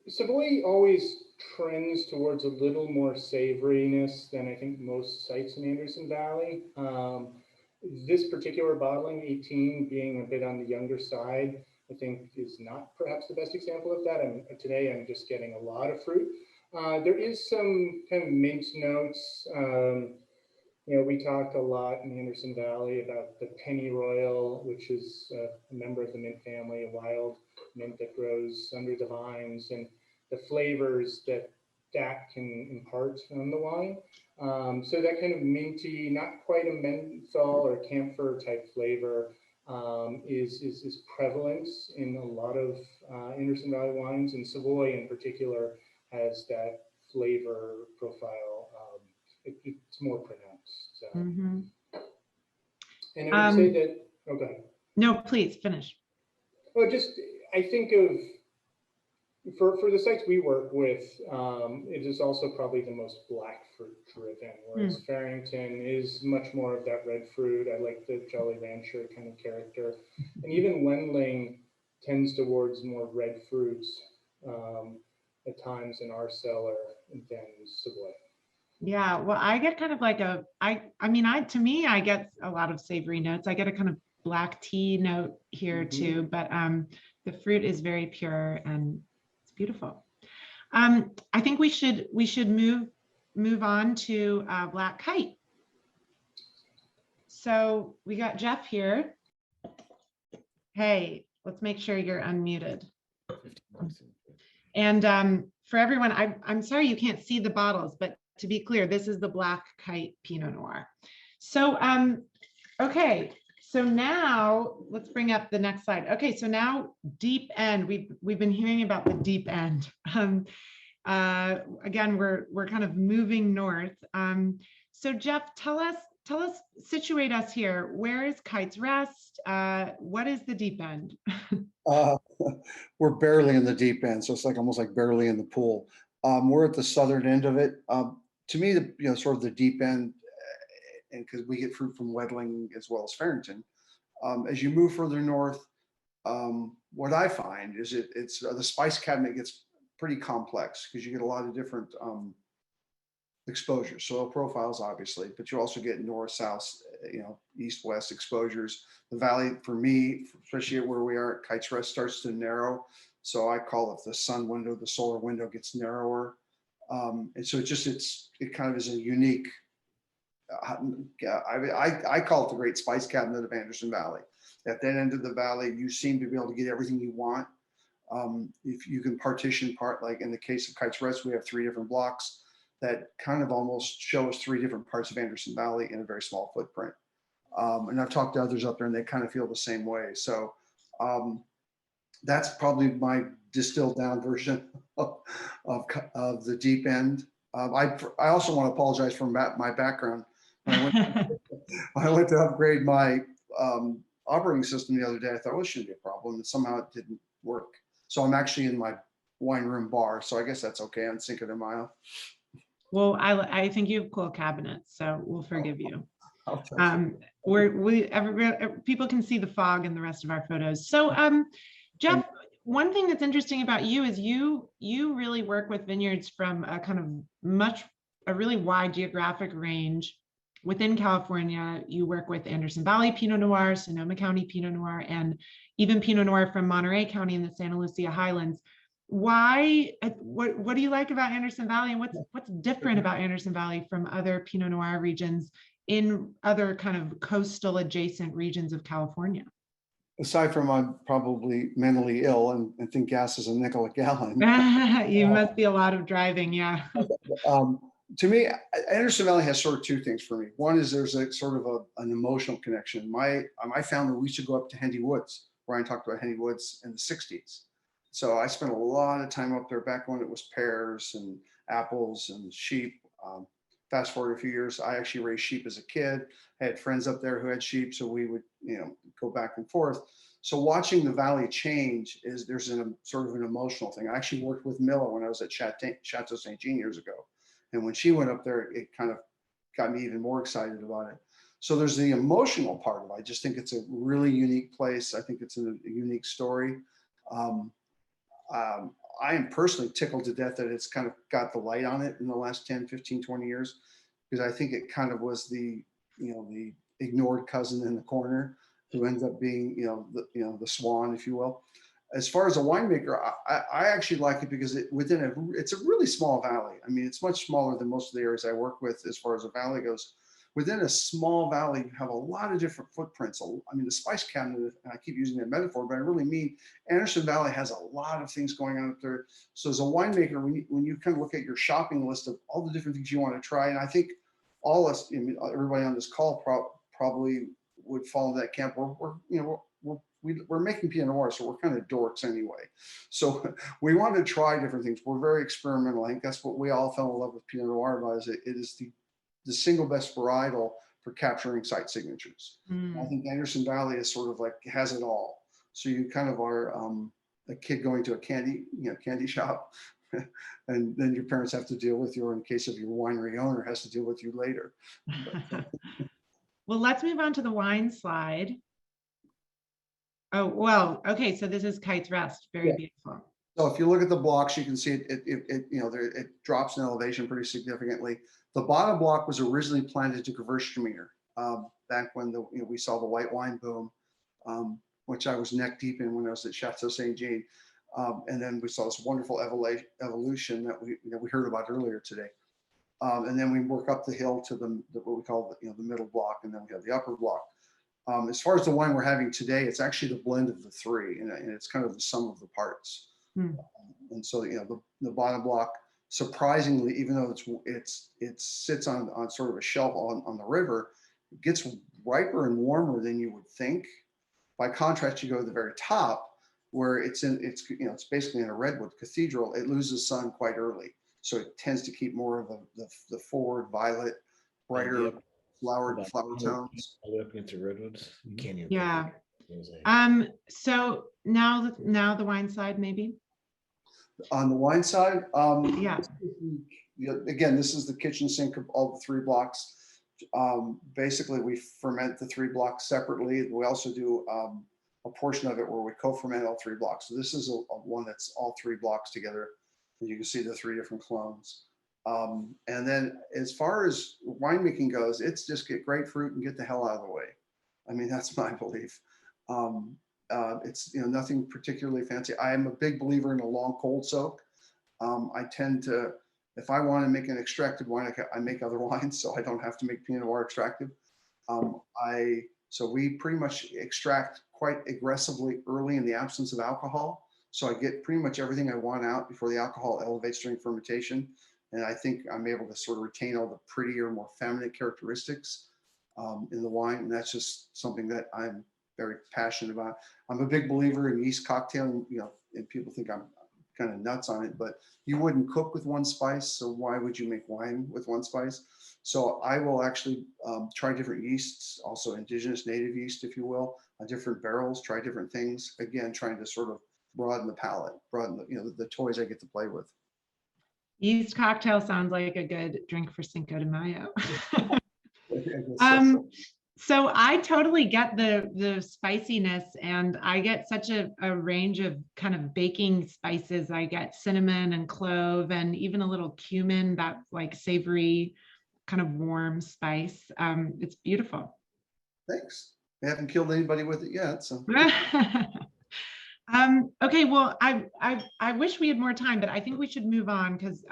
Savoy always trends towards a little more savoriness than I think most sites in Anderson Valley. This particular bottling, 18, being a bit on the younger side, I think is not perhaps the best example of that. Today I'm just getting a lot of fruit. There is some kind of mint notes. We talked a lot in Anderson Valley about the pennyroyal, which is a member of the mint family, a wild mint that grows under the vines, and the flavors that can impart on the wine. So that kind of minty, not quite a menthol or camphor type flavor is prevalent in a lot of Anderson Valley wines, and Savoy in particular has that flavor profile. It's more pronounced. So. Mm-hmm. And I would say that, go ahead. No, please finish. Well, I think of, for the sites we work with, it is also probably the most black fruit driven, whereas Farrington is much more of that red fruit. I like the Jolly Rancher kind of character. And even Wendling tends towards more red fruits at times in our cellar than Savoy. Yeah, well, I get kind of like to me, I get a lot of savory notes. I get a kind of black tea note here too, but the fruit is very pure and it's beautiful. I think we should move on to Black Kite. So we got Jeff here. Hey, let's make sure you're unmuted. And for everyone, I'm sorry you can't see the bottles, but to be clear, this is the Black Kite Pinot Noir. So, okay, so now let's bring up the next slide. Okay, so now deep end. We've been hearing about the deep end. Again, we're kind of moving north. So Jeff, tell us, situate us here. Where is Kite's Rest? What is the deep end? We're barely in the deep end, so it's like almost like barely in the pool. We're at the southern end of it. To me, sort of the deep end, and because we get fruit from Wendling as well as Farrington. As you move further north, what I find is it's the spice cabinet gets pretty complex because you get a lot of different exposures, soil profiles, obviously, but you also get north, south, east, west exposures. The valley, for me, especially where we are at Kite's Rest, starts to narrow. So I call it the sun window, the solar window gets narrower. And so it kind of is a unique, I call it the great spice cabinet of Anderson Valley. At that end of the valley, you seem to be able to get everything you want. If you can partition part, like in the case of Kite's Rest, we have 3 different blocks that kind of almost show us 3 different parts of Anderson Valley in a very small footprint. And I've talked to others up there and they kind of feel the same way. So that's probably my distilled down version of the deep end. I also want to apologize for my background. When I went to upgrade my operating system the other day, I thought, well, it shouldn't be a problem. And somehow it didn't work. So I'm actually in my wine room bar. So I guess that's okay on Cinco de Mayo. Well, I think you have cool cabinets, so we'll forgive you. People can see the fog in the rest of our photos. So Jeff, one thing that's interesting about you is you really work with vineyards from a kind of a really wide geographic range. Within California, you work with Anderson Valley Pinot Noir, Sonoma County Pinot Noir, and even Pinot Noir from Monterey County in the Santa Lucia Highlands. Why, what do you like about Anderson Valley, and what's different about Anderson Valley from other Pinot Noir regions in other kind of coastal adjacent regions of California? Aside from I'm probably mentally ill and think gas is a nickel a gallon. You must be a lot of driving, yeah. To me, Anderson Valley has sort of 2 things for me. One is there's a sort of an emotional connection. My family, we used to go up to Hendy Woods. Brian talked about Hendy Woods in the 60s. So I spent a lot of time up there back when it was pears and apples and sheep. Fast forward a few years, I actually raised sheep as a kid. I had friends up there who had sheep, so we would, go back and forth. So watching the valley change there's sort of an emotional thing. I actually worked with Milla when I was at Chateau St. Jean years ago. And when she went up there, it kind of got me even more excited about it. So there's the emotional part of it. I just think it's a really unique place. I think it's a unique story. I am personally tickled to death that it's kind of got the light on it in the last 10, 15, 20 years, because I think it kind of was the ignored cousin in the corner who ends up being, the swan, if you will. As far as a winemaker, I actually like it because it's a really small valley. I mean, it's much smaller than most of the areas I work with as far as a valley goes. Within a small valley, you have a lot of different footprints. I mean, the spice cabinet, and I keep using that metaphor, but I really mean Anderson Valley has a lot of things going on up there. So as a winemaker, when you kind of look at your shopping list of all the different things you want to try, and I think all us, everybody on this call probably would fall into that camp. We're making Pinot Noir, so we're kind of dorks anyway. So we want to try different things. We're very experimental. I think that's what we all fell in love with Pinot Noir about. Is it is the single best varietal for capturing site signatures. I think Anderson Valley is sort of like has it all. So you kind of are a kid going to a candy shop, and then your parents have to deal with you, or in case of your winery owner has to deal with you later. Well, let's move on to the wine slide. Oh, well, okay, so this is Kite's Rest. Very beautiful. So if you look at the blocks, you can see it drops in elevation pretty significantly. The bottom block was originally planted to Gewürztraminer back when we saw the white wine boom, which I was neck deep in when I was at Chateau St. Jean. And then we saw this wonderful evolution that we heard about earlier today. And then we work up the hill to what we call the middle block, and then we have the upper block. As far as the wine we're having today, it's actually the blend of the 3, and it's kind of the sum of the parts. And so the bottom block, surprisingly, even though it sits on sort of a shelf on the river, it gets riper and warmer than you would think. By contrast, you go to the very top where it's basically in a redwood cathedral. It loses sun quite early, so it tends to keep more of the forward violet, brighter flower tones. All the way up into redwoods. You can't even. Yeah. So now the wine side, maybe. On the wine side, Yeah. Again, this is the kitchen sink of all the 3 blocks. Basically, we ferment the 3 blocks separately. We also do a portion of it where we co-ferment all 3 blocks. So this is a one that's all 3 blocks together. And you can see the 3 different clones. And then as far as winemaking goes, it's just get grapefruit and get the hell out of the way. I mean, that's my belief. It's nothing particularly fancy. I am a big believer in a long cold soak. I tend to, if I want to make an extracted wine, I make other wines, so I don't have to make Pinot Noir extracted. I So we pretty much extract quite aggressively early in the absence of alcohol. So I get pretty much everything I want out before the alcohol elevates during fermentation. And I think I'm able to sort of retain all the prettier, more feminine characteristics in the wine. And that's just something that I'm very passionate about. I'm a big believer in yeast cocktail, and people think I'm kind of nuts on it, but you wouldn't cook with one spice. So why would you make wine with one spice? So I will actually try different yeasts, also indigenous native yeast, if you will, on different barrels, try different things. Again, trying to sort of broaden the palate, broaden the toys I get to play with. Yeast cocktail sounds like a good drink for Cinco de Mayo. So I totally get the spiciness, and I get such a range of kind of baking spices. I get cinnamon and clove and even a little cumin, that like savory kind of warm spice. It's beautiful. Thanks. I haven't killed anybody with it yet, so. Okay, well, I wish we had more time, but I think we should move on because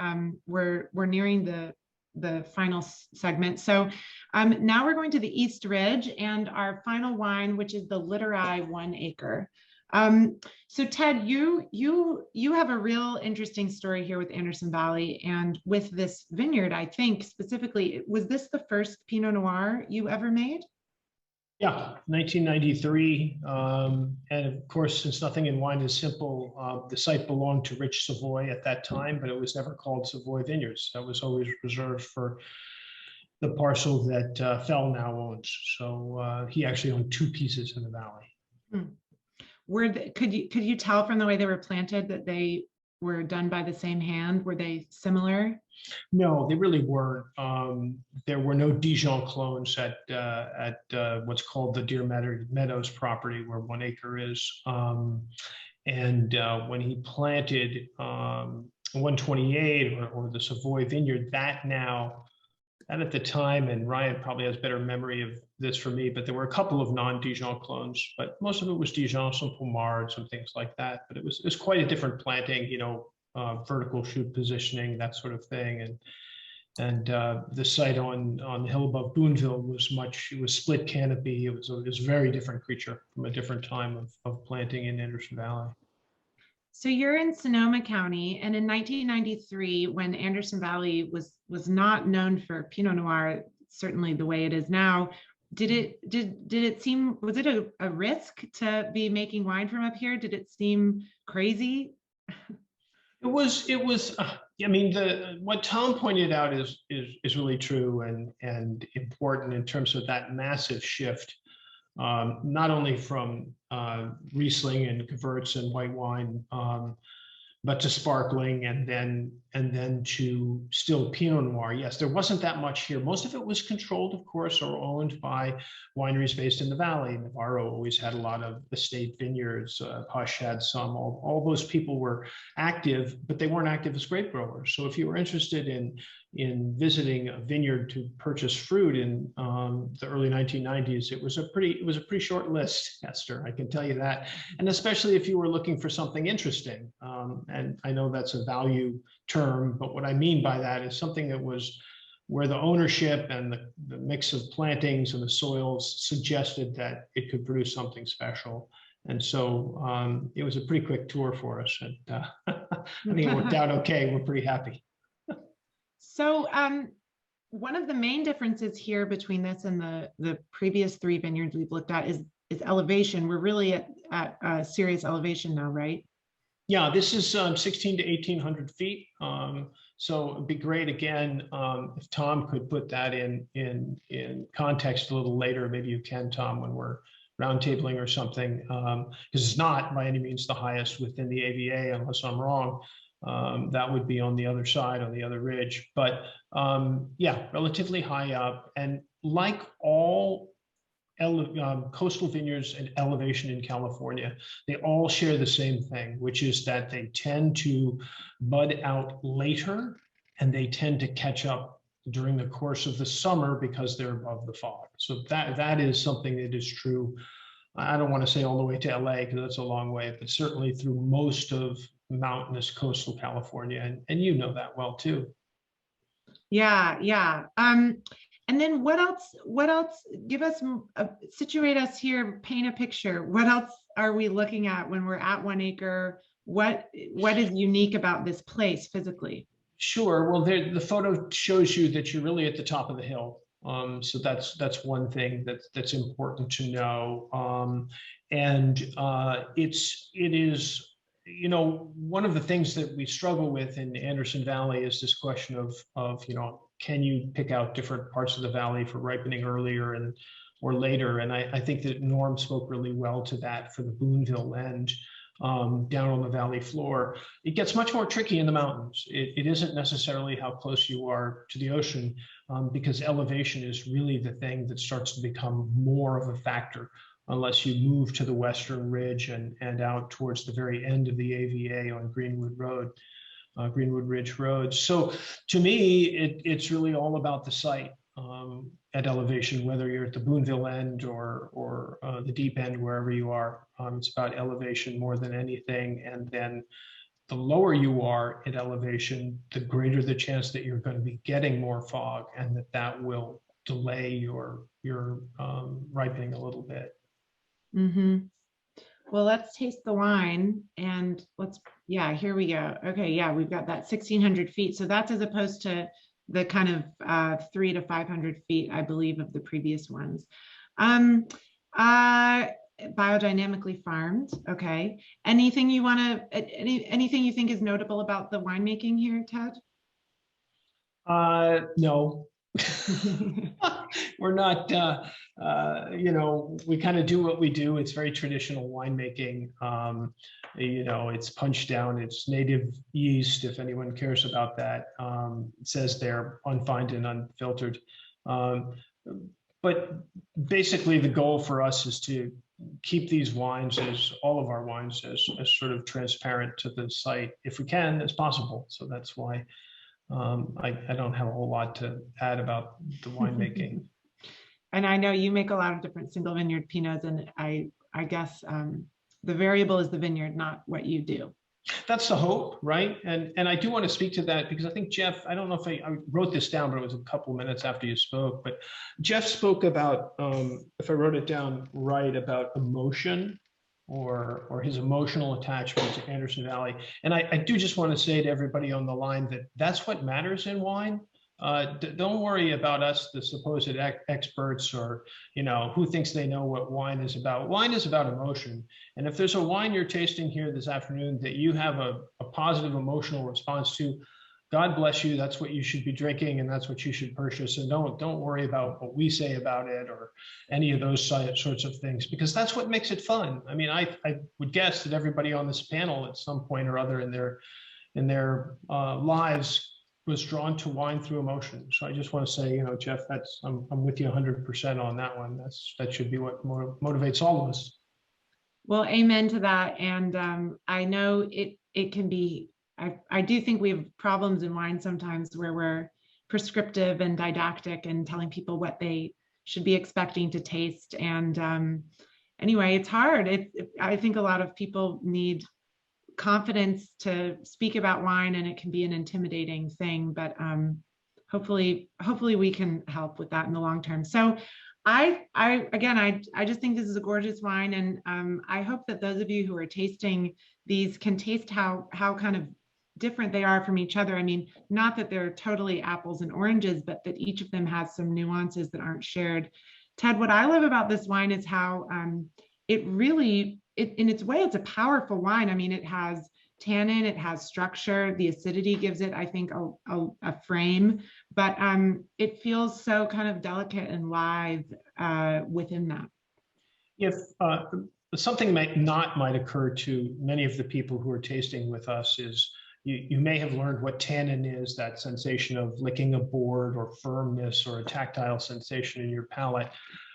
we're nearing the final segment. So now we're going to the East Ridge and our final wine, which is the Literati 1 Acre. So Ted, you have a real interesting story here with Anderson Valley and with this vineyard. I think specifically, was this the first Pinot Noir you ever made? Yeah, 1993. And of course, since nothing in wine is simple, the site belonged to Rich Savoy at that time, but it was never called Savoy Vineyards. That was always reserved for the parcel that Fell now owns. So he actually owned 2 pieces in the valley. Could you tell from the way they were planted that they were done by the same hand? Were they similar? No, they really weren't. There were no Dijon clones at what's called the Deer Meadows property where 1 acre is. And when he planted 128 or the Savoy vineyard, that at the time, and Ryan probably has better memory of this for me, but there were a couple of non-Dijon clones, but most of it was Dijon, some Pommard, some things like that. But it was quite a different planting, vertical shoot positioning, that sort of thing. And the site on the hill above Boonville it was split canopy. It was a very different creature from a different time of planting in Anderson Valley. So you're in Sonoma County, and in 1993, when Anderson Valley was not known for Pinot Noir, certainly the way it is now, did it seem, was it a risk to be making wine from up here? Did it seem crazy? It was. I mean, what Tom pointed out is really true and important in terms of that massive shift, not only from Riesling and Gewürz and white wine, but to sparkling and then to still Pinot Noir. Yes, there wasn't that much here. Most of it was controlled, of course, or owned by wineries based in the valley. Navarro always had a lot of estate vineyards. Hush had some. All those people were active, but they weren't active as grape growers. So if you were interested in visiting a vineyard to purchase fruit in the early 1990s, it was a pretty short list, Esther, I can tell you that. And especially if you were looking for something interesting. And I know that's a value term, but what I mean by that is something that was where the ownership and the mix of plantings and the soils suggested that it could produce something special. And so it was a pretty quick tour for us. And I think it worked out okay. We're pretty happy. So one of the main differences here between this and the previous 3 vineyards we've looked at is elevation. We're really at serious elevation now, right? Yeah, this is 16 to 1800 feet. So it'd be great again if Tom could put that in context a little later. Maybe you can, Tom, when we're roundtabling or something, because it's not by any means the highest within the AVA, unless I'm wrong. That would be on the other side, on the other ridge. But yeah, relatively high up. And like all coastal vineyards and elevation in California, they all share the same thing, which is that they tend to bud out later and they tend to catch up during the course of the summer because they're above the fog. So that is something that is true. I don't want to say all the way to LA because that's a long way, but certainly through most of mountainous coastal California. And you know that well too. Yeah. And then what else, give us, situate us here, paint a picture. What else are we looking at when we're at 1 acre? What is unique about this place physically? Sure. Well, the photo shows you that you're really at the top of the hill. So that's one thing that's important to know. And it is, you know, one of the things that we struggle with in Anderson Valley is this question of you know, can you pick out different parts of the valley for ripening earlier or later? And I think that Norm spoke really well to that for the Boonville end. Down on the valley floor, it gets much more tricky in the mountains. It isn't necessarily how close you are to the ocean, because elevation is really the thing that starts to become more of a factor unless you move to the western ridge and out towards the very end of the AVA on Greenwood Ridge Road. So to me, it's really all about the site. At elevation, whether you're at the Boonville end or the deep end, wherever you are, it's about elevation more than anything. And then the lower you are at elevation, the greater the chance that you're going to be getting more fog, and that will delay your ripening a little bit. Mm-hmm. Well, let's taste the wine, and yeah, here we go. Okay, yeah, we've got that 1,600 feet. So that's as opposed to the kind of 300 to 500 feet, I believe, of the previous ones. Biodynamically farmed. Okay. Anything you want to, anything you think is notable about the winemaking here, Ted? No. We're not, you know, we kind of do what we do. It's very traditional winemaking. You know, it's punched down, it's native yeast, if anyone cares about that. It says they're unfined and unfiltered. But basically the goal for us is to keep these wines, as all of our wines, as sort of transparent to the site, if we can, as possible. So that's why I don't have a whole lot to add about the winemaking. And I know you make a lot of different single vineyard Pinots, and I guess the variable is the vineyard, not what you do. That's the hope, right? And I do want to speak to that because I think Jeff, I don't know if I wrote this down, but it was a couple of minutes after you spoke, but Jeff spoke about, if I wrote it down right, about emotion or his emotional attachment to Anderson Valley. And I do just want to say to everybody on the line that that's what matters in wine. Don't worry about us, the supposed experts, or, you know, who thinks they know what wine is about. Wine is about emotion. And if there's a wine you're tasting here this afternoon that you have a positive emotional response to, God bless you. That's what you should be drinking, and that's what you should purchase. And don't worry about what we say about it or any of those sorts of things, because that's what makes it fun. I mean, I would guess that everybody on this panel at some point or other in their lives was drawn to wine through emotion. So I just want to say, you know, Jeff, I'm with you 100% on that one. That should be what motivates all of us. Well, amen to that. And I know it can be, I do think we have problems in wine sometimes where we're prescriptive and didactic and telling people what they should be expecting to taste. And anyway, it's hard. I think a lot of people need confidence to speak about wine, and it can be an intimidating thing, but hopefully we can help with that in the long term. So I just think this is a gorgeous wine, and I hope that those of you who are tasting these can taste how kind of different they are from each other. I mean, not that they're totally apples and oranges, but that each of them has some nuances that aren't shared. Ted, what I love about this wine is how it really, in its way, it's a powerful wine. I mean, it has tannin, it has structure. The acidity gives it, I think, a frame, but it feels so kind of delicate and lithe within that. If something might occur to many of the people who are tasting with us is you may have learned what tannin is, that sensation of licking a board or firmness or a tactile sensation in your palate.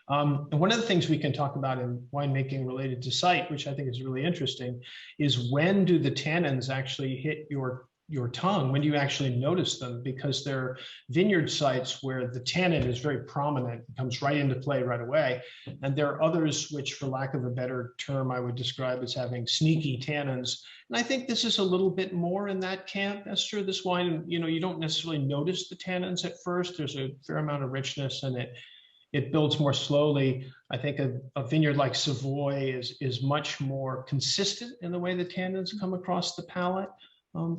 And one of the things we can talk about in winemaking related to site, which I think is really interesting, is when do the tannins actually hit your your tongue? When do you actually notice them? Because they're vineyard sites where the tannin is very prominent, it comes right into play right away. And there are others which, for lack of a better term, I would describe as having sneaky tannins. And I think this is a little bit more in that camp, Esther. This wine, you don't necessarily notice the tannins at first. There's a fair amount of richness in it. It builds more slowly. I think a vineyard like Savoy is much more consistent in the way the tannins come across the palate.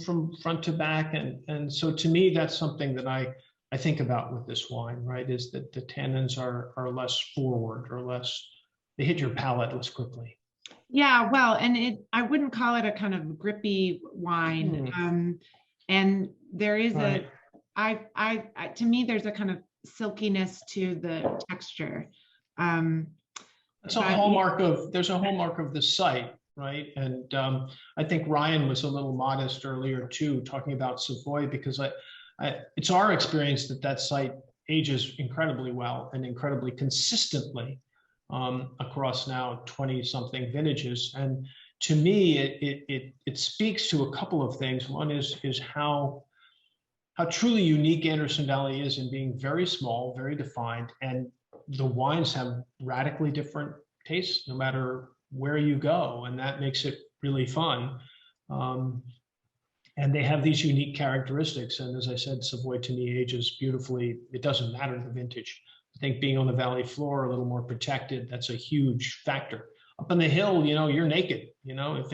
From front to back. And so to me, that's something that I think about with this wine, right? Is that the tannins are less forward or less, they hit your palate less quickly. Yeah, well, and I wouldn't call it a kind of grippy wine. And there is Right. to me, there's a kind of silkiness to the texture. It's a hallmark of, there's a hallmark of the site, right? And I think Ryan was a little modest earlier too, talking about Savoy, because it's our experience that site ages incredibly well and incredibly consistently across now 20-something vintages. And to me, it speaks to a couple of things. One is how truly unique Anderson Valley is in being very small, very defined, and the wines have radically different tastes no matter where you go, and that makes it really fun. And they have these unique characteristics. And as I said, Savoy to me ages beautifully. It doesn't matter the vintage. I think being on the valley floor, a little more protected, that's a huge factor. Up on the hill, you're naked. If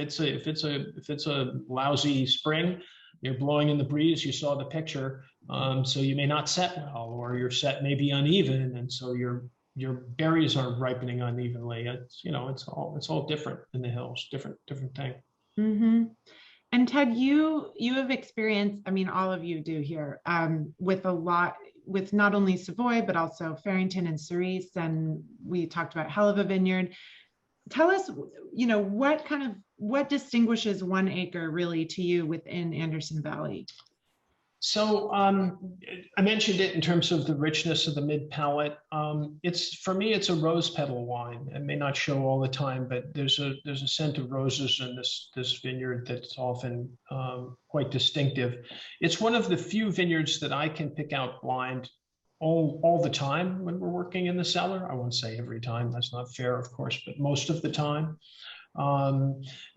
it's a lousy spring, you're blowing in the breeze. You saw the picture, so you may not set well, or your set may be uneven, and so your berries are ripening unevenly. It's all different in the hills, different thing. Mm-hmm. And Ted, you have experience, I mean, all of you do here, with not only Savoy, but also Farrington and Cerise, and we talked about hell of a vineyard. Tell us, what distinguishes 1 acre really to you within Anderson Valley? So I mentioned it in terms of the richness of the mid palate. For me, it's a rose petal wine. It may not show all the time, but there's a scent of roses in this vineyard that's often quite distinctive. It's one of the few vineyards that I can pick out blind all the time when we're working in the cellar. I won't say every time, that's not fair, of course, but most of the time.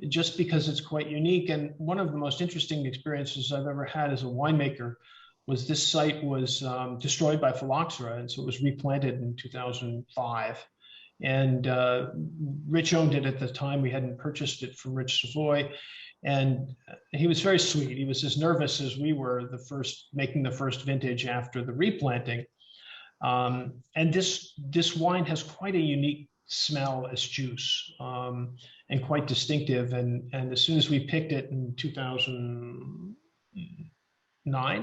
Just because it's quite unique. And one of the most interesting experiences I've ever had as a winemaker was this site was destroyed by phylloxera, and so it was replanted in 2005. And Rich owned it at the time. We hadn't purchased it from Rich Savoy, and he was very sweet. He was as nervous as we were making the first vintage after the replanting. And this wine has quite a unique smell as juice, and quite distinctive. And as soon as we picked it in 2009,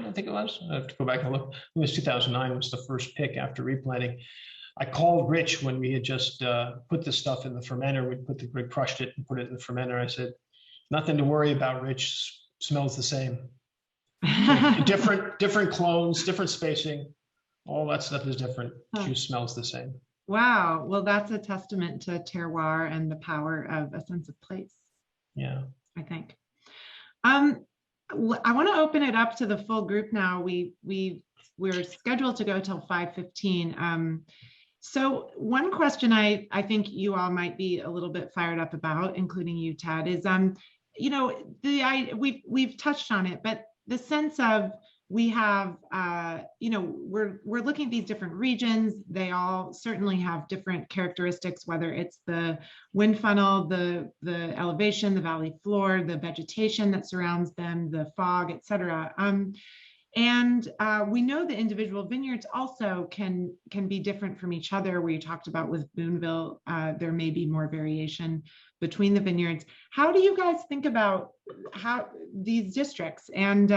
I think it was, I have to go back and look. It was 2009 was the first pick after replanting. I called Rich when we had just put the stuff in the fermenter. We crushed it and put it in the fermenter. I said, nothing to worry about, Rich. Smells the same. different clones, different spacing. All that stuff is different. Juice smells the same. Wow. Well, that's a testament to terroir and the power of a sense of place. Yeah, I think. I want to open it up to the full group now. We're scheduled to go till 5:15. So one question I think you all might be a little bit fired up about, including you, Ted, is we've touched on it, but the sense of we have, we're looking at these different regions. They all certainly have different characteristics, whether it's the wind funnel, the elevation, the valley floor, the vegetation that surrounds them, the fog, et cetera. And we know the individual vineyards also can be different from each other. Where you talked about with Boonville, there may be more variation between the vineyards. How do you guys think about how these districts, and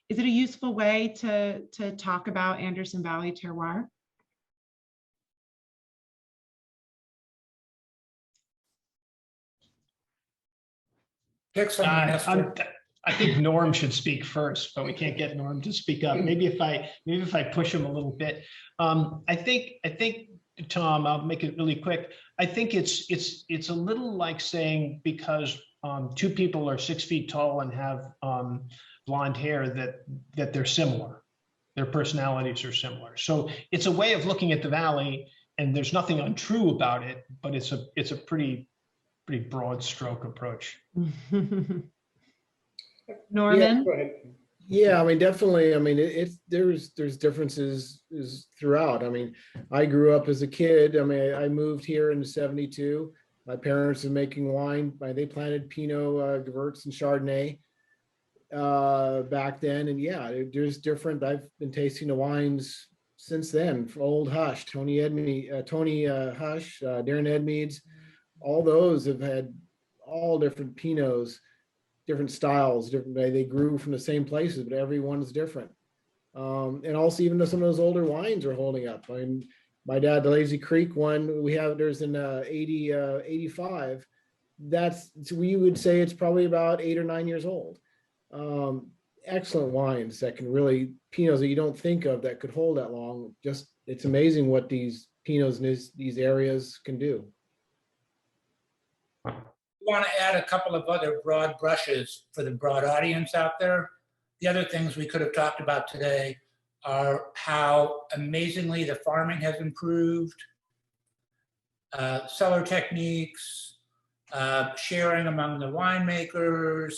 is it a useful way to talk about Anderson Valley terroir? Pick someone, Esther. I think Norm should speak first, but we can't get Norm to speak up. Maybe if I push him a little bit. I think Tom, I'll make it really quick. I think it's a little like saying because 2 people are 6 feet tall and have blonde hair that they're similar. Their personalities are similar. So it's a way of looking at the valley, and there's nothing untrue about it, but it's a pretty broad stroke approach. Norman? Go ahead. Yeah, I mean, definitely. I mean, there's differences throughout. I mean, I grew up as a kid. I mean, I moved here in '72. My parents are making wine. They planted Pinot, Gewurz, and Chardonnay back then. And yeah, there's different. I've been tasting the wines since then. Old Hush, Tony Hush, Darren Edmeades, all those have had all different Pinots, different styles, different. They grew from the same places, but every one is different. And also, even though some of those older wines are holding up. I mean, my dad, the Lazy Creek one, there's an 85. We would say it's probably about 8 or 9 years old. Excellent wines that can really, Pinots that you don't think of that could hold that long. Just, it's amazing what these Pinots in these areas can do. Want to add a couple of other broad brushes for the broad audience out there. The other things we could have talked about today are how amazingly the farming has improved, cellar techniques, sharing among the winemakers,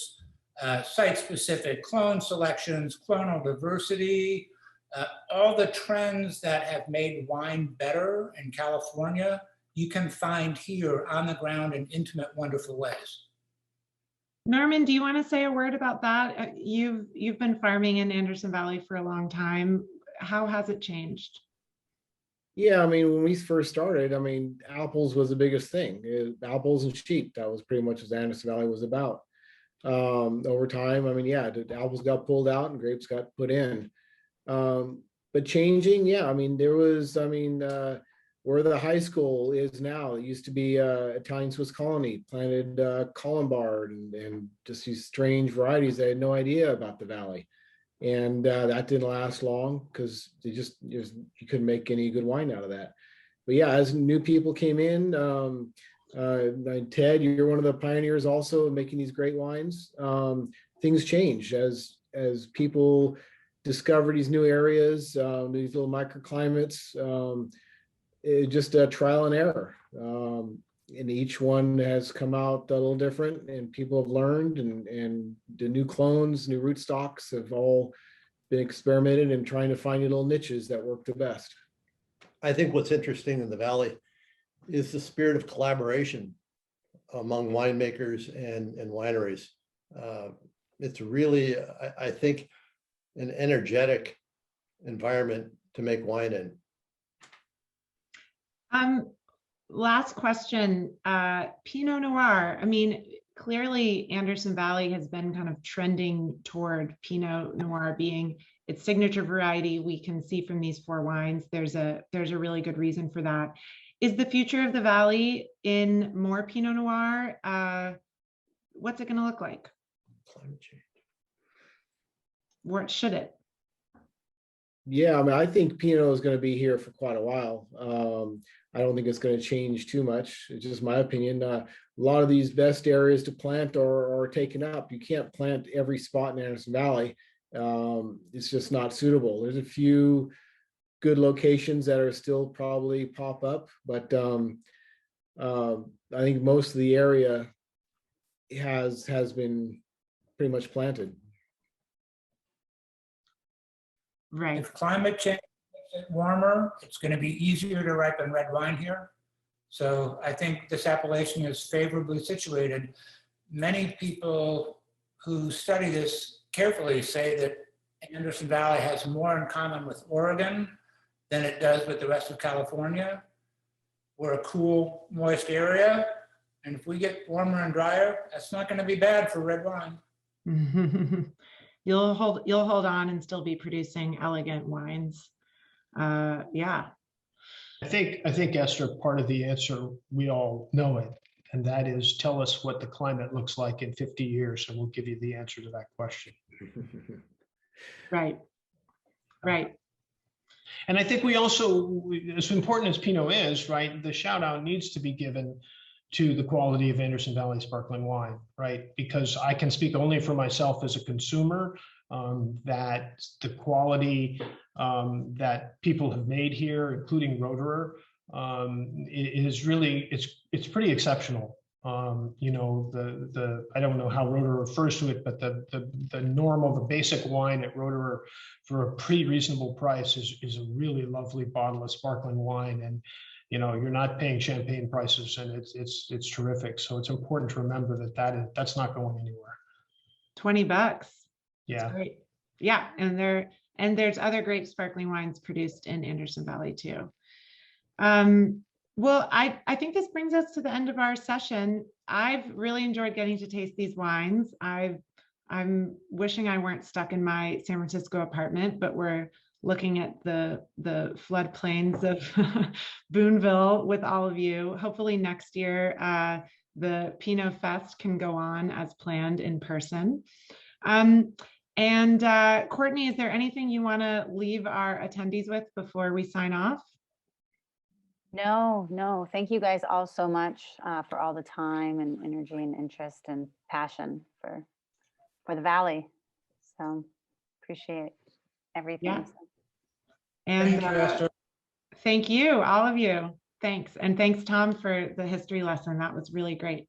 site-specific clone selections, clonal diversity, all the trends that have made wine better in California, you can find here on the ground in intimate, wonderful ways. Norman, do you want to say a word about that? You've been farming in Anderson Valley for a long time. How has it changed? Yeah, I mean, when we first started, I mean, apples was the biggest thing. Apples and sheep, that was pretty much what Anderson Valley was about. Over time, I mean, yeah, the apples got pulled out and grapes got put in. But changing, yeah, I mean, there was, where the high school is now, it used to be Italian Swiss colony, planted columbard and just these strange varieties that I had no idea about the valley. And that didn't last long because you couldn't make any good wine out of that. But yeah, as new people came in, Ted, you're one of the pioneers also of making these great wines. Things changed as people discover these new areas, these little microclimates. Just a trial and error. And each one has come out a little different, and people have learned, and the new clones, new rootstocks have all been experimented and trying to find little niches that work the best. I think what's interesting in the Valley is the spirit of collaboration among winemakers and wineries. It's really, I think, an energetic environment to make wine in. Last question, Pinot Noir. I mean, clearly Anderson Valley has been kind of trending toward Pinot Noir being its signature variety. We can see from these 4 wines, there's a really good reason for that. Is the future of the Valley in more Pinot Noir? What's it going to look like? Climate change. What should it? Yeah, I mean, I think Pinot is going to be here for quite a while. I don't think it's going to change too much. It's just my opinion. A lot of these best areas to plant are taken up. You can't plant every spot in Anderson Valley. It's just not suitable. There's a few good locations that are still probably pop up, but I think most of the area has been pretty much planted. Right. If climate change makes it warmer, it's going to be easier to ripen red wine here. So I think this appellation is favorably situated. Many people who study this carefully say that Anderson Valley has more in common with Oregon than it does with the rest of California. We're a cool, moist area. And if we get warmer and drier, that's not going to be bad for red wine. You'll hold on and still be producing elegant wines. Yeah. I think Esther, part of the answer, we all know it, and that is, tell us what the climate looks like in 50 years, and we'll give you the answer to that question. Right. Right. And I think we also, as important as Pinot is, right, the shout out needs to be given to the quality of Anderson Valley sparkling wine, right? Because I can speak only for myself as a consumer, that the quality that people have made here, including Roederer, is really, it's pretty exceptional. You know, I don't know how Roederer refers to it, but the normal, the basic wine at Roederer for a pretty reasonable price is a really lovely bottle of sparkling wine. And, you know, you're not paying champagne prices, and it's terrific. So it's important to remember that's not going anywhere. $20. Yeah. Great. Yeah. And there's other great sparkling wines produced in Anderson Valley too. Well, I think this brings us to the end of our session. I've really enjoyed getting to taste these wines. I'm wishing I weren't stuck in my San Francisco apartment, but we're looking at the floodplains of Boonville with all of you. Hopefully next year, the Pinot Fest can go on as planned in person. Courtney, is there anything you want to leave our attendees with before we sign off? No. Thank you guys all so much for all the time and energy and interest and passion for the Valley. So appreciate everything. Yeah. And Thank you, Esther. thank you, all of you. Thanks. And thanks, Tom, for the history lesson. That was really great.